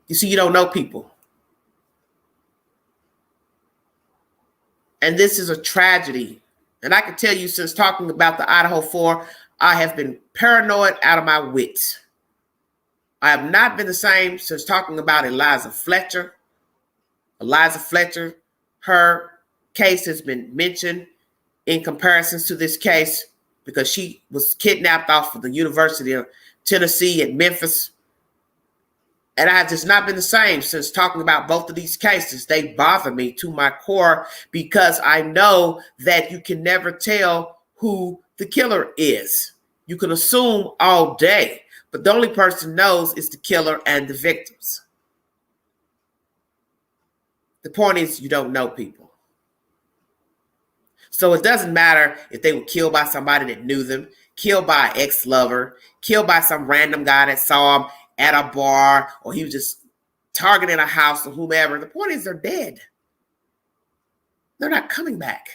You see, you don't know people. And this is a tragedy. And I can tell you, since talking about the Idaho 4, I have been paranoid out of my wits. I have not been the same since talking about Eliza Fletcher. Eliza Fletcher, her case has been mentioned in comparisons to this case because she was kidnapped off of the University of Tennessee at Memphis. And I have just not been the same since talking about both of these cases. They bother me to my core because I know that you can never tell who the killer is. You can assume all day, but the only person knows is the killer and the victims. The point is, you don't know people. So it doesn't matter if they were killed by somebody that knew them, killed by an ex-lover, killed by some random guy that saw him at a bar, or he was just targeting a house or whomever. The point is, they're dead. They're not coming back.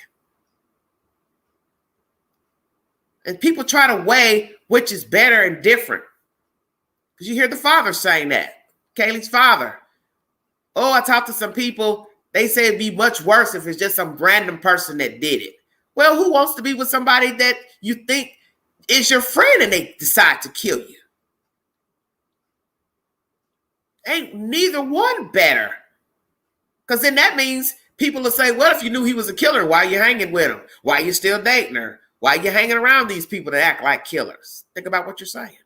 And people try to weigh which is better and different. Because you hear the father saying that. Kaylee's father. Oh, I talked to some people. They say it'd be much worse if it's just some random person that did it. Well, who wants to be with somebody that you think is your friend and they decide to kill you? Ain't neither one better. Because then that means people will say, well, if you knew he was a killer, why are you hanging with him? Why are you still dating her? Why are you hanging around these people that act like killers? Think about what you're saying.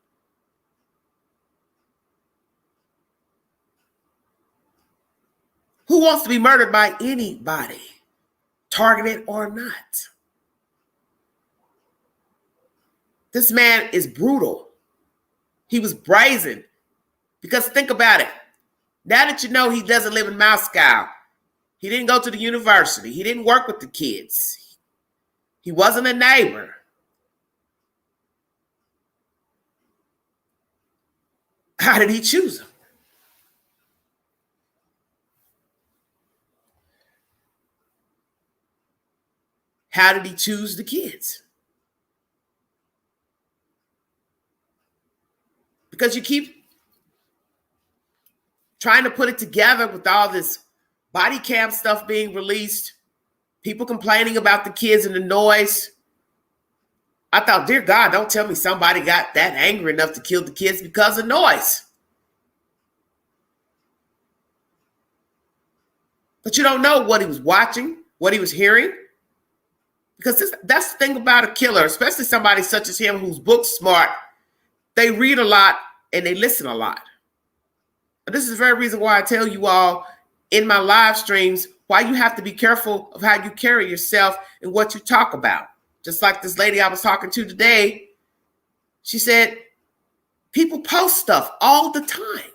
Who wants to be murdered by anybody, targeted or not? This man is brutal. He was brazen. Because think about it. Now that you know he doesn't live in Moscow, he didn't go to the university, he didn't work with the kids, he wasn't a neighbor. How did he choose them? How did he choose the kids? Because you keep trying to put it together with all this body cam stuff being released, people complaining about the kids and the noise. I thought, dear God, don't tell me somebody got that angry enough to kill the kids because of noise. But you don't know what he was watching, what he was hearing. Because that's the thing about a killer, especially somebody such as him who's book smart. They read a lot and they listen a lot. And this is the very reason why I tell you all in my live streams why you have to be careful of how you carry yourself and what you talk about. Just like this lady I was talking to today, she said, people post stuff all the time.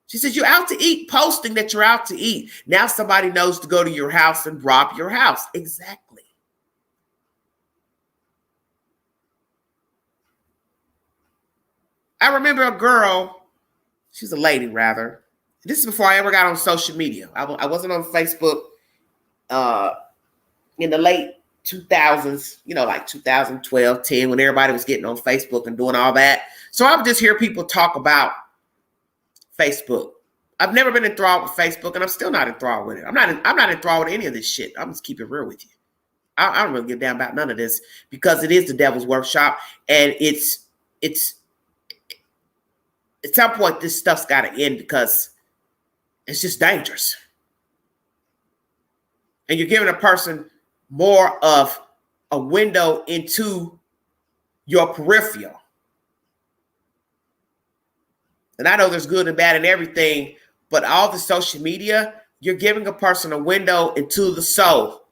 She said, you're out to eat, posting that you're out to eat. Now somebody knows to go to your house and rob your house. Exactly. I remember a girl, she was a lady rather. This is before I ever got on social media. I wasn't on Facebook in the late 2000s, like 2012, 10, when everybody was getting on Facebook and doing all that. So I would just hear people talk about Facebook. I've never been enthralled with Facebook, and I'm still not enthralled with it. I'm not enthralled with any of this shit. I'm just keep it real with you. I don't really give a damn about none of this because it is the devil's workshop, and it's at some point this stuff's got to end because it's just dangerous. And you're giving a person more of a window into your peripheral. And I know there's good and bad in everything, but all the social media, you're giving a person a window into the soul,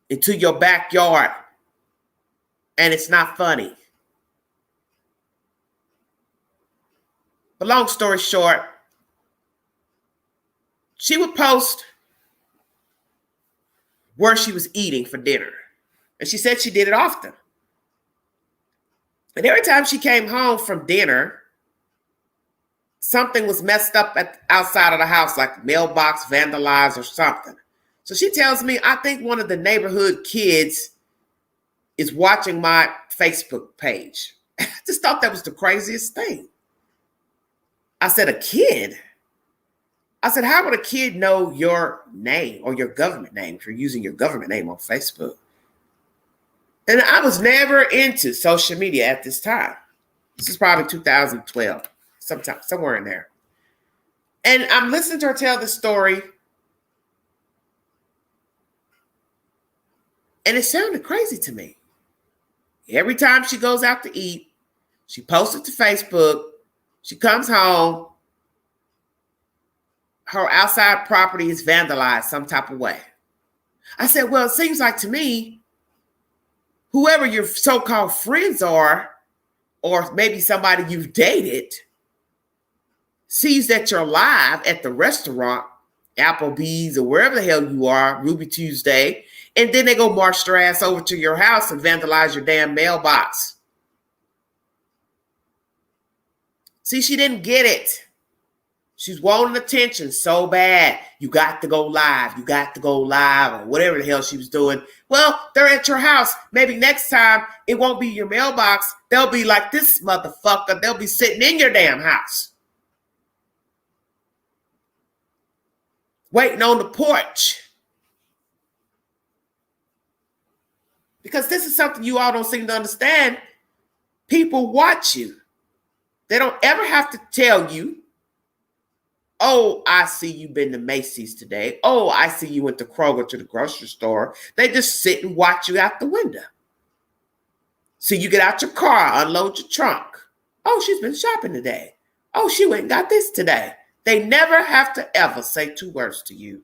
into your backyard. And it's not funny. But long story short, she would post where she was eating for dinner. And she said she did it often. And every time she came home from dinner, something was messed up outside of the house, like mailbox vandalized or something. So she tells me, I think one of the neighborhood kids is watching my Facebook page. I just thought that was the craziest thing. I said, a kid? I said, how would a kid know your name or your government name if you're using your government name on Facebook? And I was never into social media at this time. This is probably 2012, sometime, somewhere in there. And I'm listening to her tell the story. And it sounded crazy to me. Every time she goes out to eat, she posts it to Facebook. She comes home, her outside property is vandalized some type of way. I said, well, it seems like to me, whoever your so-called friends are, or maybe somebody you've dated, sees that you're live at the restaurant, Applebee's or wherever the hell you are, Ruby Tuesday, and then they go march their ass over to your house and vandalize your damn mailbox. See, she didn't get it. She's wanting attention so bad. You got to go live. You got to go live, or whatever the hell she was doing. Well, they're at your house. Maybe next time it won't be your mailbox. They'll be like this motherfucker. They'll be sitting in your damn house, waiting on the porch. Because this is something you all don't seem to understand. People watch you. They don't ever have to tell you, oh, I see you been to Macy's today. Oh, I see you went to Kroger to the grocery store. They just sit and watch you out the window. So you get out your car, unload your trunk. Oh, she's been shopping today. Oh, she went and got this today. They never have to ever say two words to you.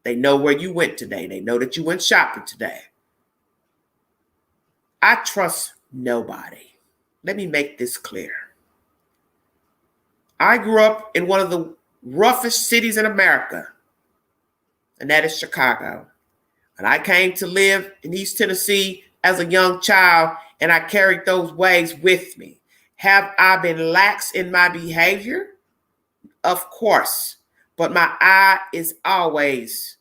They know where you went today. They know that you went shopping today. I trust nobody. Let me make this clear. I grew up in one of the roughest cities in America, and that is Chicago. And I came to live in East Tennessee as a young child, and I carried those ways with me. Have I been lax in my behavior? Of course, but my eye is always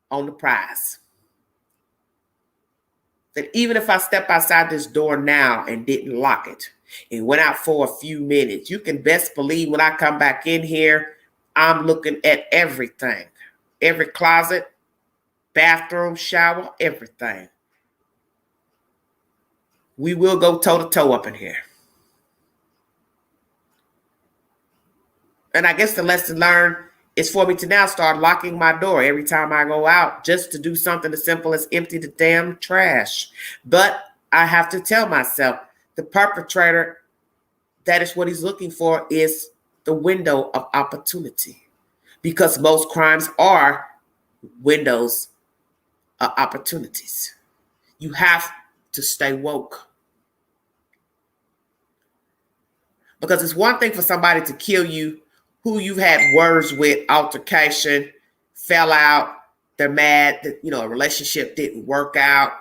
on the prize. That even if I step outside this door now and didn't lock it and went out for a few minutes, you can best believe when I come back in here, I'm looking at everything. Every closet, bathroom, shower, everything. We will go toe to toe up in here. And I guess the lesson learned is for me to now start locking my door every time I go out, just to do something as simple as empty the damn trash. But I have to tell myself, the perpetrator, that is what he's looking for, is the window of opportunity. Because most crimes are windows of opportunities. You have to stay woke. Because it's one thing for somebody to kill you who you've had words with, altercation, fell out, they're mad that, a relationship didn't work out,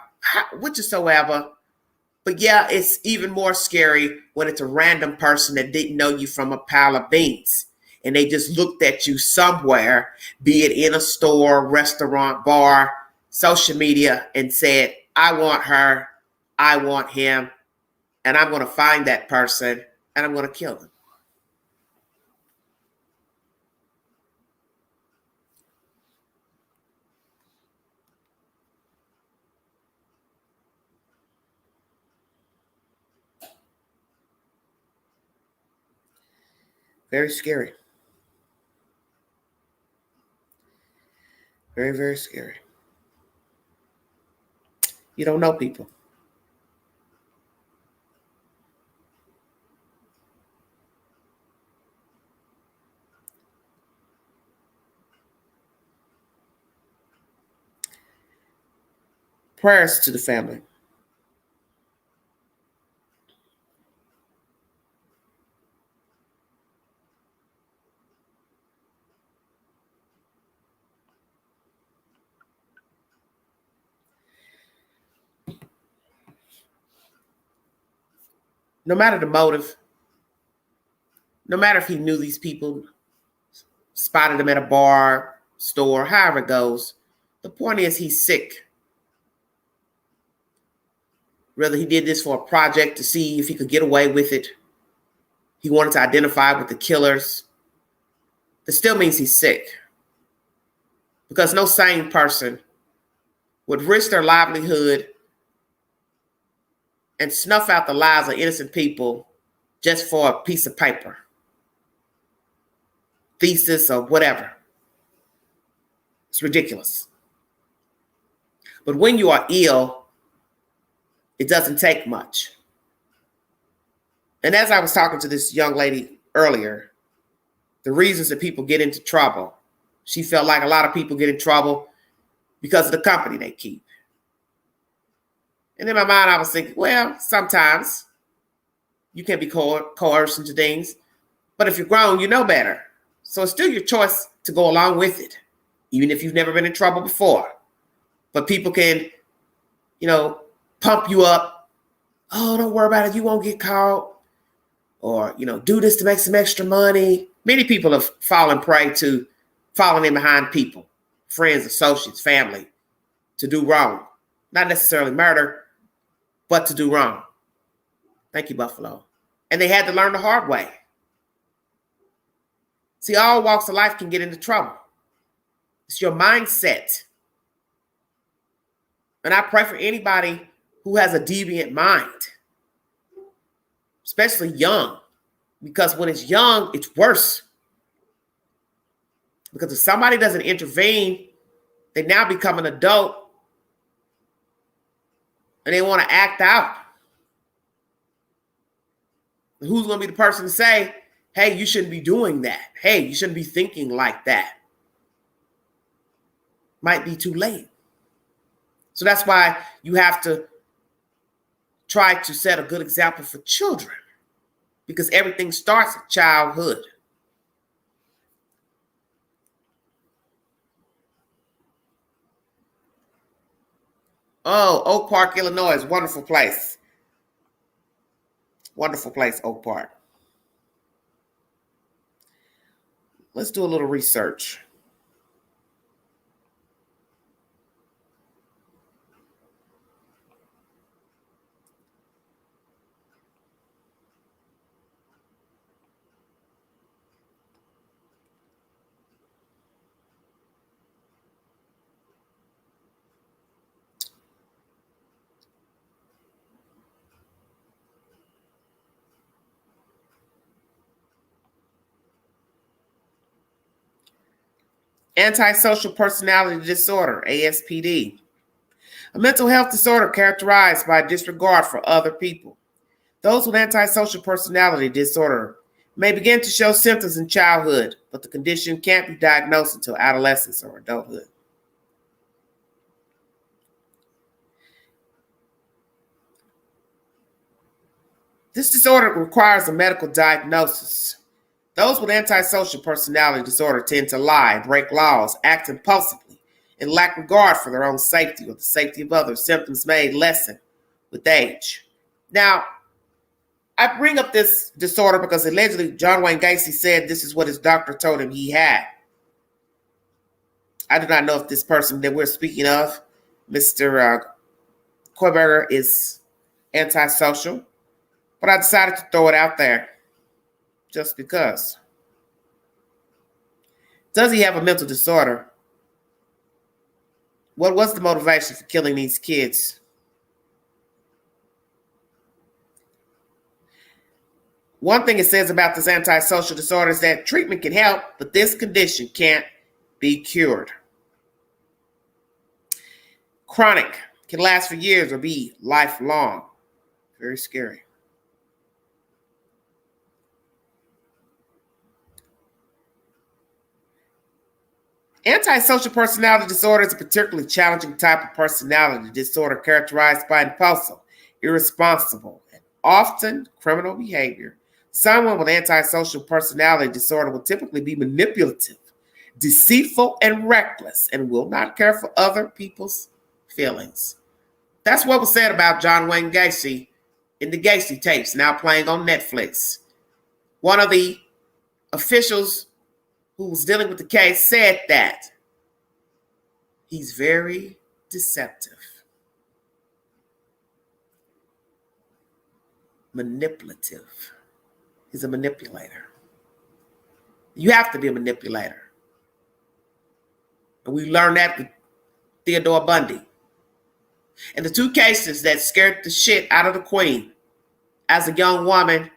whatsoever. But yeah, it's even more scary when it's a random person that didn't know you from a pile of beans. And they just looked at you somewhere, be it in a store, restaurant, bar, social media, and said, I want her, I want him, and I'm going to find that person, and I'm going to kill them. Very scary. Very, very scary. You don't know people. Prayers to the family. No matter the motive, no matter if he knew these people, spotted them at a bar, store, however it goes, the point is he's sick. Whether he did this for a project to see if he could get away with it, he wanted to identify with the killers, that still means he's sick. Because no sane person would risk their livelihood and snuff out the lives of innocent people just for a piece of paper, thesis, or whatever. It's ridiculous. But when you are ill, it doesn't take much. And as I was talking to this young lady earlier, the reasons that people get into trouble, she felt like a lot of people get in trouble because of the company they keep. And in my mind, I was thinking, well, sometimes you can be coerced into things, but if you're grown, you know better. So it's still your choice to go along with it, even if you've never been in trouble before. But people can, pump you up. Oh, don't worry about it. You won't get caught. Or, do this to make some extra money. Many people have fallen prey to falling in behind people, friends, associates, family, to do wrong. Not necessarily murder, but to do wrong. Thank you, Buffalo. And they had to learn the hard way. See, all walks of life can get into trouble. It's your mindset. And I pray for anybody who has a deviant mind, especially young, because when it's young, it's worse. Because if somebody doesn't intervene, they now become an adult and they want to act out. Who's going to be the person to say, hey, you shouldn't be doing that. Hey, you shouldn't be thinking like that. Might be too late. So that's why you have to try to set a good example for children, because everything starts at childhood. Oh, Oak Park, Illinois is a wonderful place. Wonderful place, Oak Park. Let's do a little research. Antisocial personality disorder, ASPD. A mental health disorder characterized by disregard for other people. Those with antisocial personality disorder may begin to show symptoms in childhood, but the condition can't be diagnosed until adolescence or adulthood. This disorder requires a medical diagnosis. Those with antisocial personality disorder tend to lie, break laws, act impulsively, and lack regard for their own safety or the safety of others. Symptoms may lessen with age. Now, I bring up this disorder because allegedly John Wayne Gacy said this is what his doctor told him he had. I do not know if this person that we're speaking of, Mr. Kohberger, is antisocial, but I decided to throw it out there just because. Does he have a mental disorder? What was the motivation for killing these kids? One thing it says about this antisocial disorder is that treatment can help, but this condition can't be cured. Chronic, can last for years or be lifelong. Very scary. Antisocial personality disorder is a particularly challenging type of personality disorder characterized by impulsive, irresponsible, and often criminal behavior. Someone with antisocial personality disorder will typically be manipulative, deceitful, and reckless, and will not care for other people's feelings. That's what was said about John Wayne Gacy in the Gacy tapes, now playing on Netflix. One of the officials who was dealing with the case said that he's very deceptive, manipulative. He's a manipulator. You have to be a manipulator. And we learned that with Theodore Bundy. And the two cases that scared the shit out of the Queen as a young woman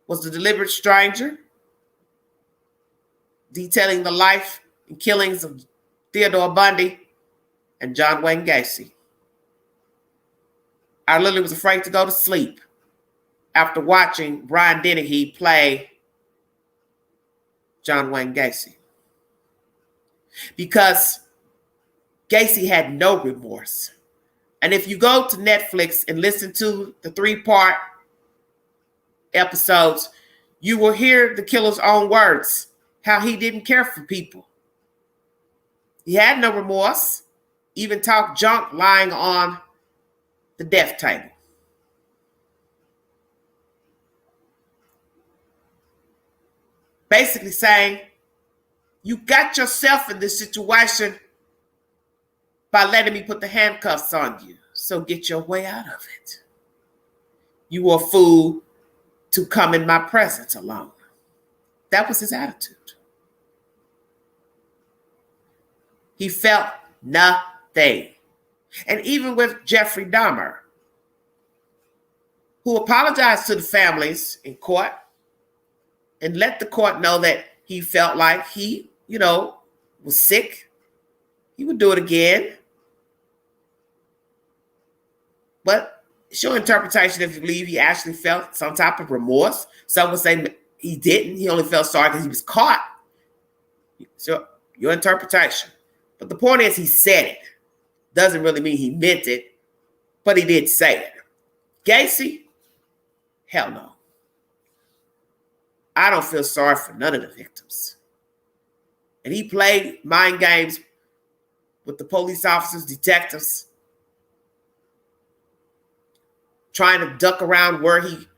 was The Deliberate Stranger, detailing the life and killings of Theodore Bundy and John Wayne Gacy. I literally was afraid to go to sleep after watching Brian Dennehy play John Wayne Gacy. Because Gacy had no remorse. And if you go to Netflix and listen to the 3-part episodes, you will hear the killer's own words, how he didn't care for people. He had no remorse, even talked junk lying on the death table. Basically saying, you got yourself in this situation by letting me put the handcuffs on you. So get your way out of it. You were a fool to come in my presence alone. That was his attitude. He felt nothing. And even with Jeffrey Dahmer, who apologized to the families in court and let the court know that he felt like he, was sick. He would do it again. But it's your interpretation if you believe he actually felt some type of remorse. Some would say he didn't. He only felt sorry because he was caught. So your interpretation. But the point is he said it. Doesn't really mean he meant it, but he did say it. Gacy? Hell no. I don't feel sorry for none of the victims. And he played mind games with the police officers, detectives, trying to duck around where he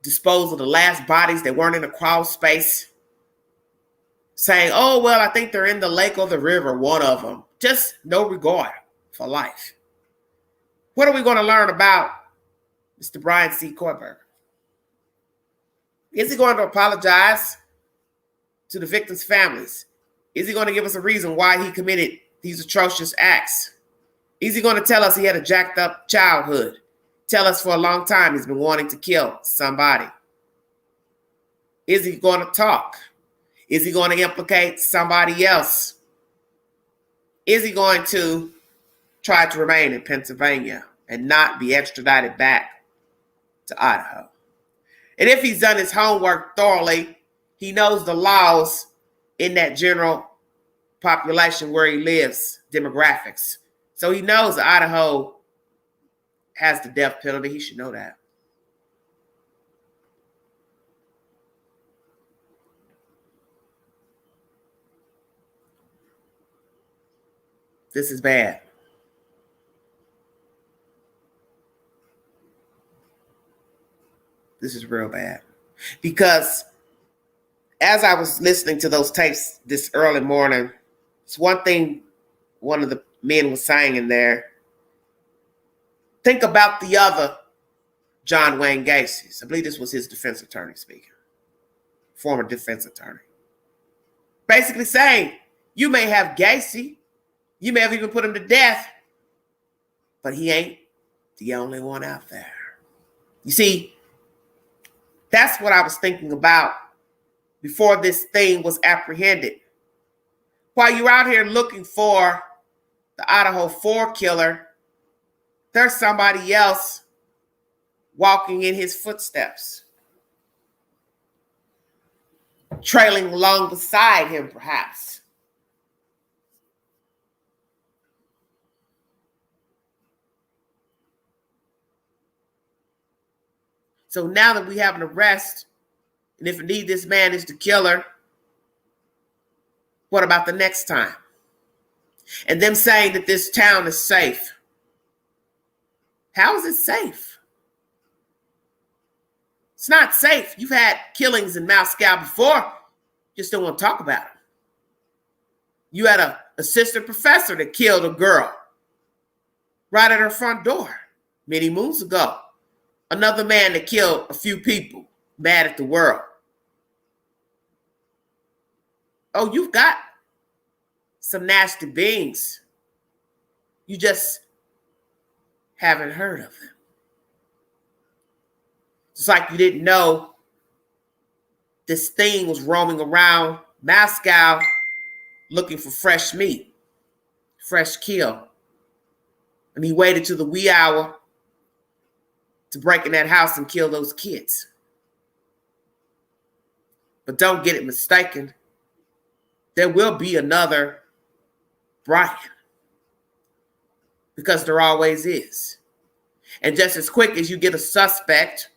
disposed of the last bodies that weren't in a crawl space, saying, oh, well, I think they're in the lake or the river, one of them. Just no regard for life. What are we going to learn about Mr. Bryan C. Kohberger? Is he going to apologize to the victims' families? Is he going to give us a reason why he committed these atrocious acts? Is he going to tell us he had a jacked up childhood? Tell us for a long time he's been wanting to kill somebody? Is he going to talk? Is he going to implicate somebody else? Is he going to try to remain in Pennsylvania and not be extradited back to Idaho? And if he's done his homework thoroughly, he knows the laws in that general population where he lives, demographics. So he knows Idaho has the death penalty. He should know that. This is bad. This is real bad. Because as I was listening to those tapes this early morning, it's one thing one of the men was saying in there. Think about the other John Wayne Gacy. I believe this was his defense attorney speaking. Former defense attorney. Basically saying, you may have Gacy, you may have even put him to death, but he ain't the only one out there. You see, that's what I was thinking about before this thing was apprehended. While you're out here looking for the Idaho 4 killer, there's somebody else walking in his footsteps, trailing along beside him, perhaps. So now that we have an arrest, and if indeed this man is the killer, what about the next time? And them saying that this town is safe. How is it safe? It's not safe. You've had killings in Moscow before. Just don't want to talk about it. You had an assistant professor that killed a girl right at her front door many moons ago. Another man that killed a few people, mad at the world. Oh, you've got some nasty beings. You just haven't heard of them. It's like you didn't know this thing was roaming around Moscow looking for fresh meat, fresh kill. And he waited to the wee hour to break in that house and kill those kids. But don't get it mistaken. There will be another Bryan, because there always is. And just as quick as you get a suspect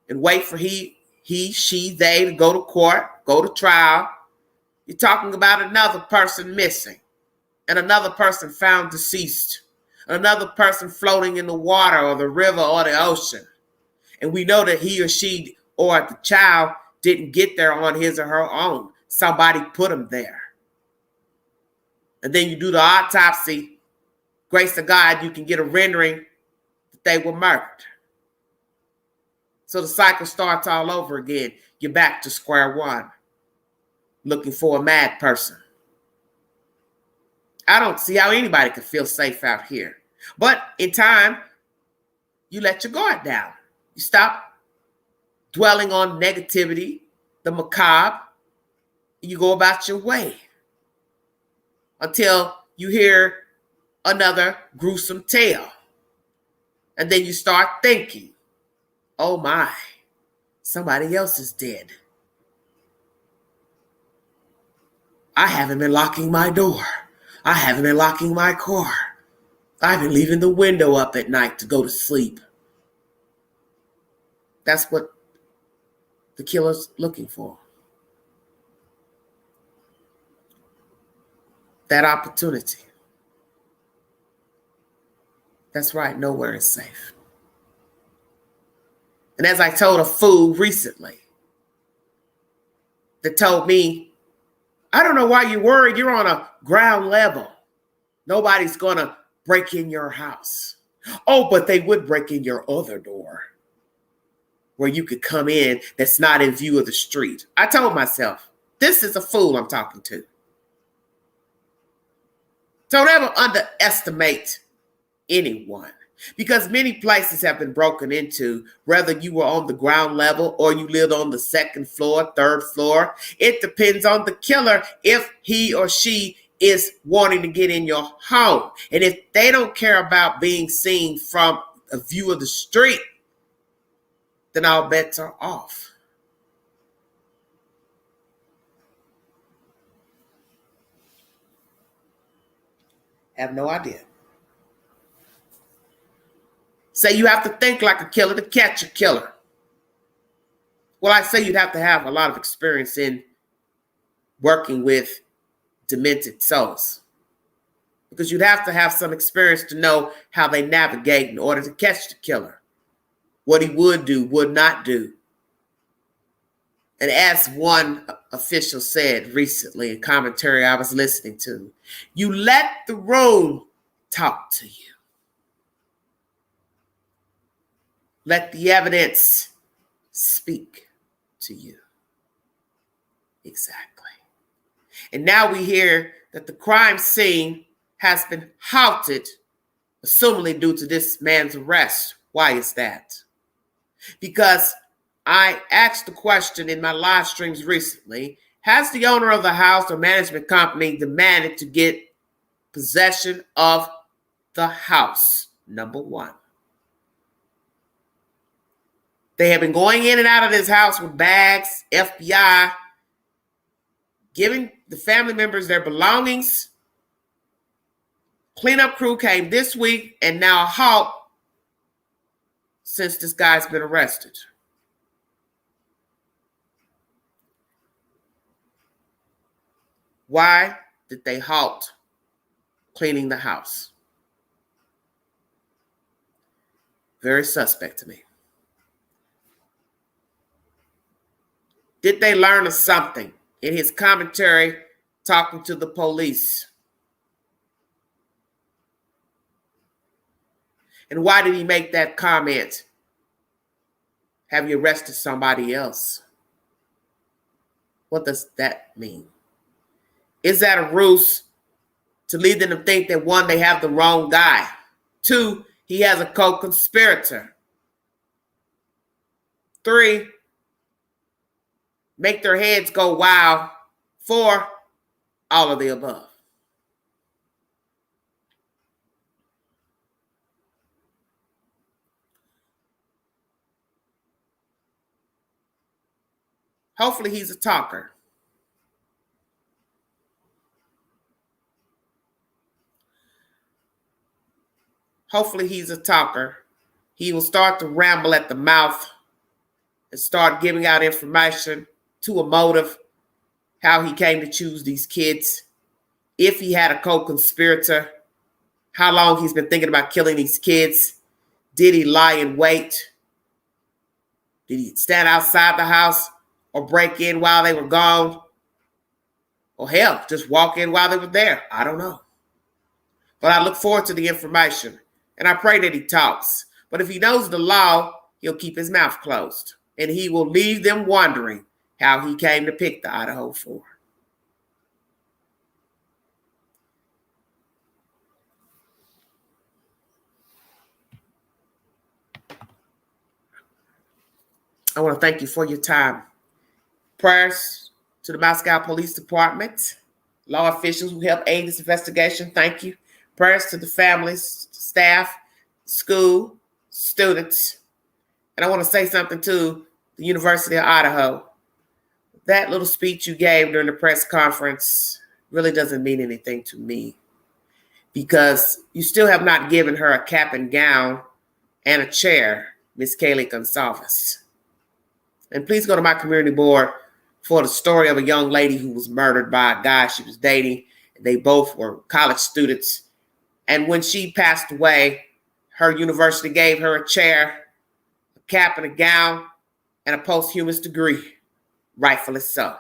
and wait for he, she, they to go to court, go to trial, you're talking about another person missing and another person found deceased, another person floating in the water or the river or the ocean. And we know that he or she or the child didn't get there on his or her own. Somebody put them there. And then you do the autopsy. Grace of God, you can get a rendering that they were murdered. So the cycle starts all over again. You're back to square one, looking for a mad person. I don't see how anybody could feel safe out here. But in time, you let your guard down. You stop dwelling on negativity, the macabre, and you go about your way until you hear another gruesome tale. And then you start thinking, oh my, somebody else is dead. I haven't been locking my door. I haven't been locking my car. I've been leaving the window up at night to go to sleep. That's what the killer's looking for. That opportunity. That's right, nowhere is safe. And as I told a fool recently that told me, I don't know why you're worried. You're on a ground level. Nobody's going to break in your house. Oh, but they would break in your other door where you could come in that's not in view of the street. I told myself, this is a fool I'm talking to. Don't ever underestimate anyone, because many places have been broken into, whether you were on the ground level or you lived on the second floor, third floor. It depends on the killer if he or she is wanting to get in your home. And if they don't care about being seen from a view of the street, then all bets are off. Have no idea. Say you have to think like a killer to catch a killer. Well, I say you'd have to have a lot of experience in working with demented souls, because you'd have to have some experience to know how they navigate in order to catch the killer, what he would do, would not do. And as one official said recently in commentary I was listening to, you let the room talk to you. Let the evidence speak to you. Exactly. And now we hear that the crime scene has been halted, assumingly due to this man's arrest. Why is that? Because I asked the question in my live streams recently, has the owner of the house or management company demanded to get possession of the house? Number one. They have been going in and out of this house with bags, FBI, giving the family members their belongings. Cleanup crew came this week, and now a halt since this guy's been arrested. Why did they halt cleaning the house? Very suspect to me. Did they learn of something in his commentary talking to the police? And why did he make that comment? Have you arrested somebody else? What does that mean? Is that a ruse to lead them to think that, one, they have the wrong guy, two, he has a co-conspirator, three, make their heads go wild, four, all of the above? Hopefully he's a talker. Hopefully he's a talker. He will start to ramble at the mouth and start giving out information to a motive, how he came to choose these kids, if he had a co-conspirator, how long he's been thinking about killing these kids. Did he lie in wait? Did he stand outside the house or break in while they were gone? Or hell, just walk in while they were there? I don't know. But I look forward to the information, and I pray that he talks. But if he knows the law, he'll keep his mouth closed, and he will leave them wondering how he came to pick the Idaho 4. I want to thank you for your time. Prayers to the Moscow Police Department, law officials who help aid this investigation. Thank you. Prayers to the families, staff, school, students. And I want to say something to the University of Idaho. That little speech you gave during the press conference really doesn't mean anything to me, because you still have not given her a cap and gown and a chair, Miss Kaylee Gonsalves. And please go to my community board for the story of a young lady who was murdered by a guy she was dating. They both were college students. And when she passed away, her university gave her a chair, a cap and a gown, and a posthumous degree. Rightfully so.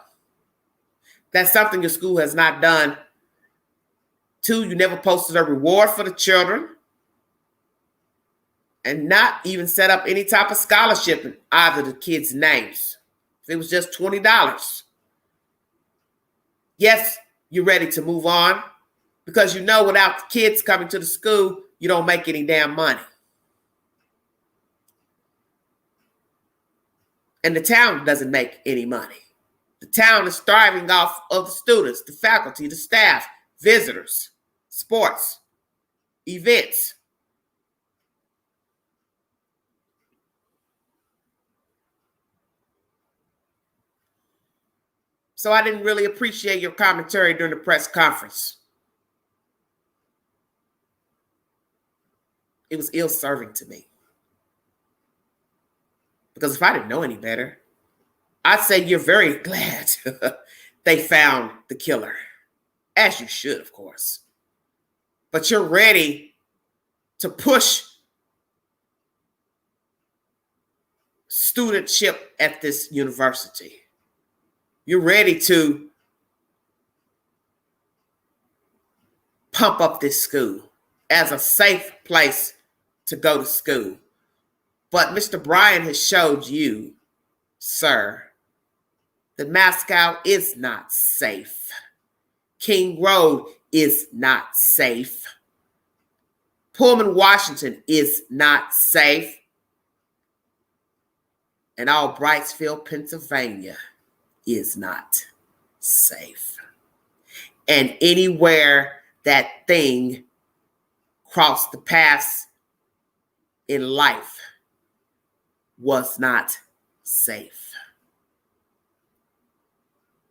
That's something your school has not done. 2, you never posted a reward for the children, and not even set up any type of scholarship in either of the kids' names. If it was just $20. Yes, you're ready to move on, because you know without the kids coming to the school, you don't make any damn money. And the town doesn't make any money. The town is thriving off of the students, the faculty, the staff, visitors, sports, events. So I didn't really appreciate your commentary during the press conference. It was ill-serving to me. Because if I didn't know any better, I'd say you're very glad they found the killer. As you should, of course. But you're ready to push studentship at this university. You're ready to pump up this school as a safe place to go to school. But Mr. Bryan has showed you, sir, that Moscow is not safe. King Road is not safe. Pullman, Washington is not safe. And all Brightsville, Pennsylvania is not safe. And anywhere that thing crossed the paths in life was not safe.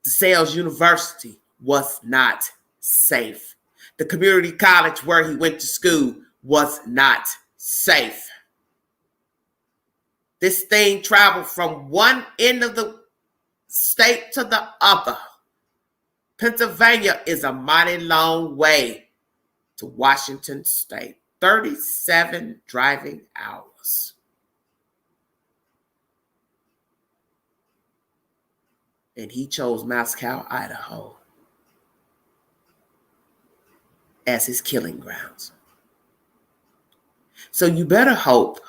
DeSales University was not safe. The community college where he went to school was not safe. This thing traveled from one end of the state to the other. Pennsylvania is a mighty long way to Washington State. 37 driving hours. And he chose Moscow, Idaho as his killing grounds. So you better hope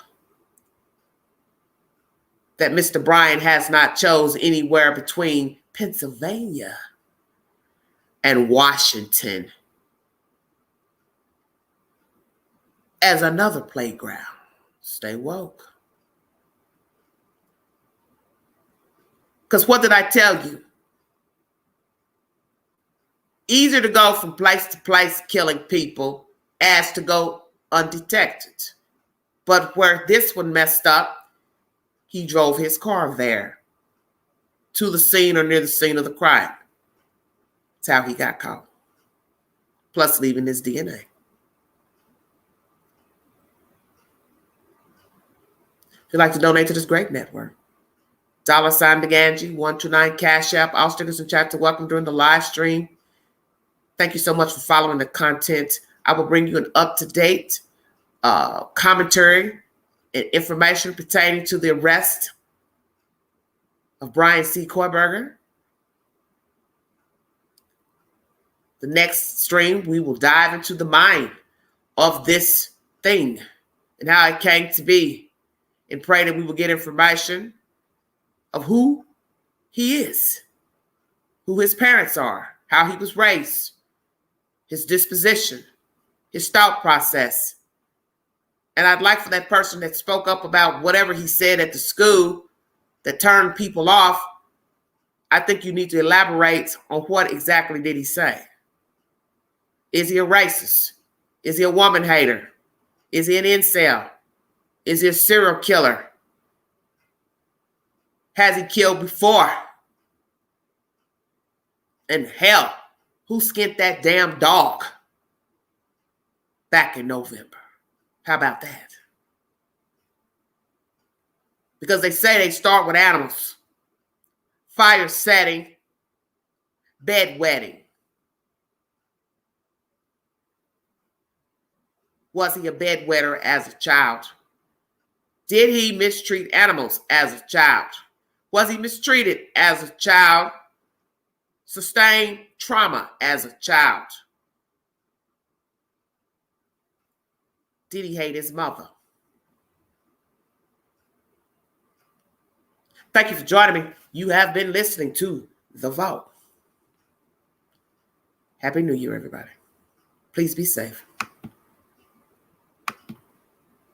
that Mr. Bryan has not chose anywhere between Pennsylvania and Washington as another playground. Stay woke. Because what did I tell you? Easier to go from place to place killing people as to go undetected. But where this one messed up, he drove his car there. to the scene or near the scene of the crime. That's how he got caught. Plus leaving his DNA. If you'd like to donate to this great network, $ DeGangie, 129 Cash App, all stickers and chat to welcome during the live stream. Thank you so much for following the content. I will bring you an up-to-date commentary and information pertaining to the arrest of Bryan C. Kohberger. The next stream, we will dive into the mind of this thing and how it came to be, and pray that we will get information of who he is, who his parents are, how he was raised, his disposition, his thought process. And I'd like for that person that spoke up about whatever he said at the school that turned people off, I think you need to elaborate on what exactly did he say. Is he a racist? Is he a woman hater? Is he an incel? Is he a serial killer? Has he killed before? And hell, who skinned that damn dog back in November? How about that? Because they say they start with animals. Fire setting, bedwetting. Was he a bedwetter as a child? Did he mistreat animals as a child? Was he mistreated as a child? Sustained trauma as a child? Did he hate his mother? Thank you for joining me. You have been listening to The Vault. Happy New Year, everybody. Please be safe.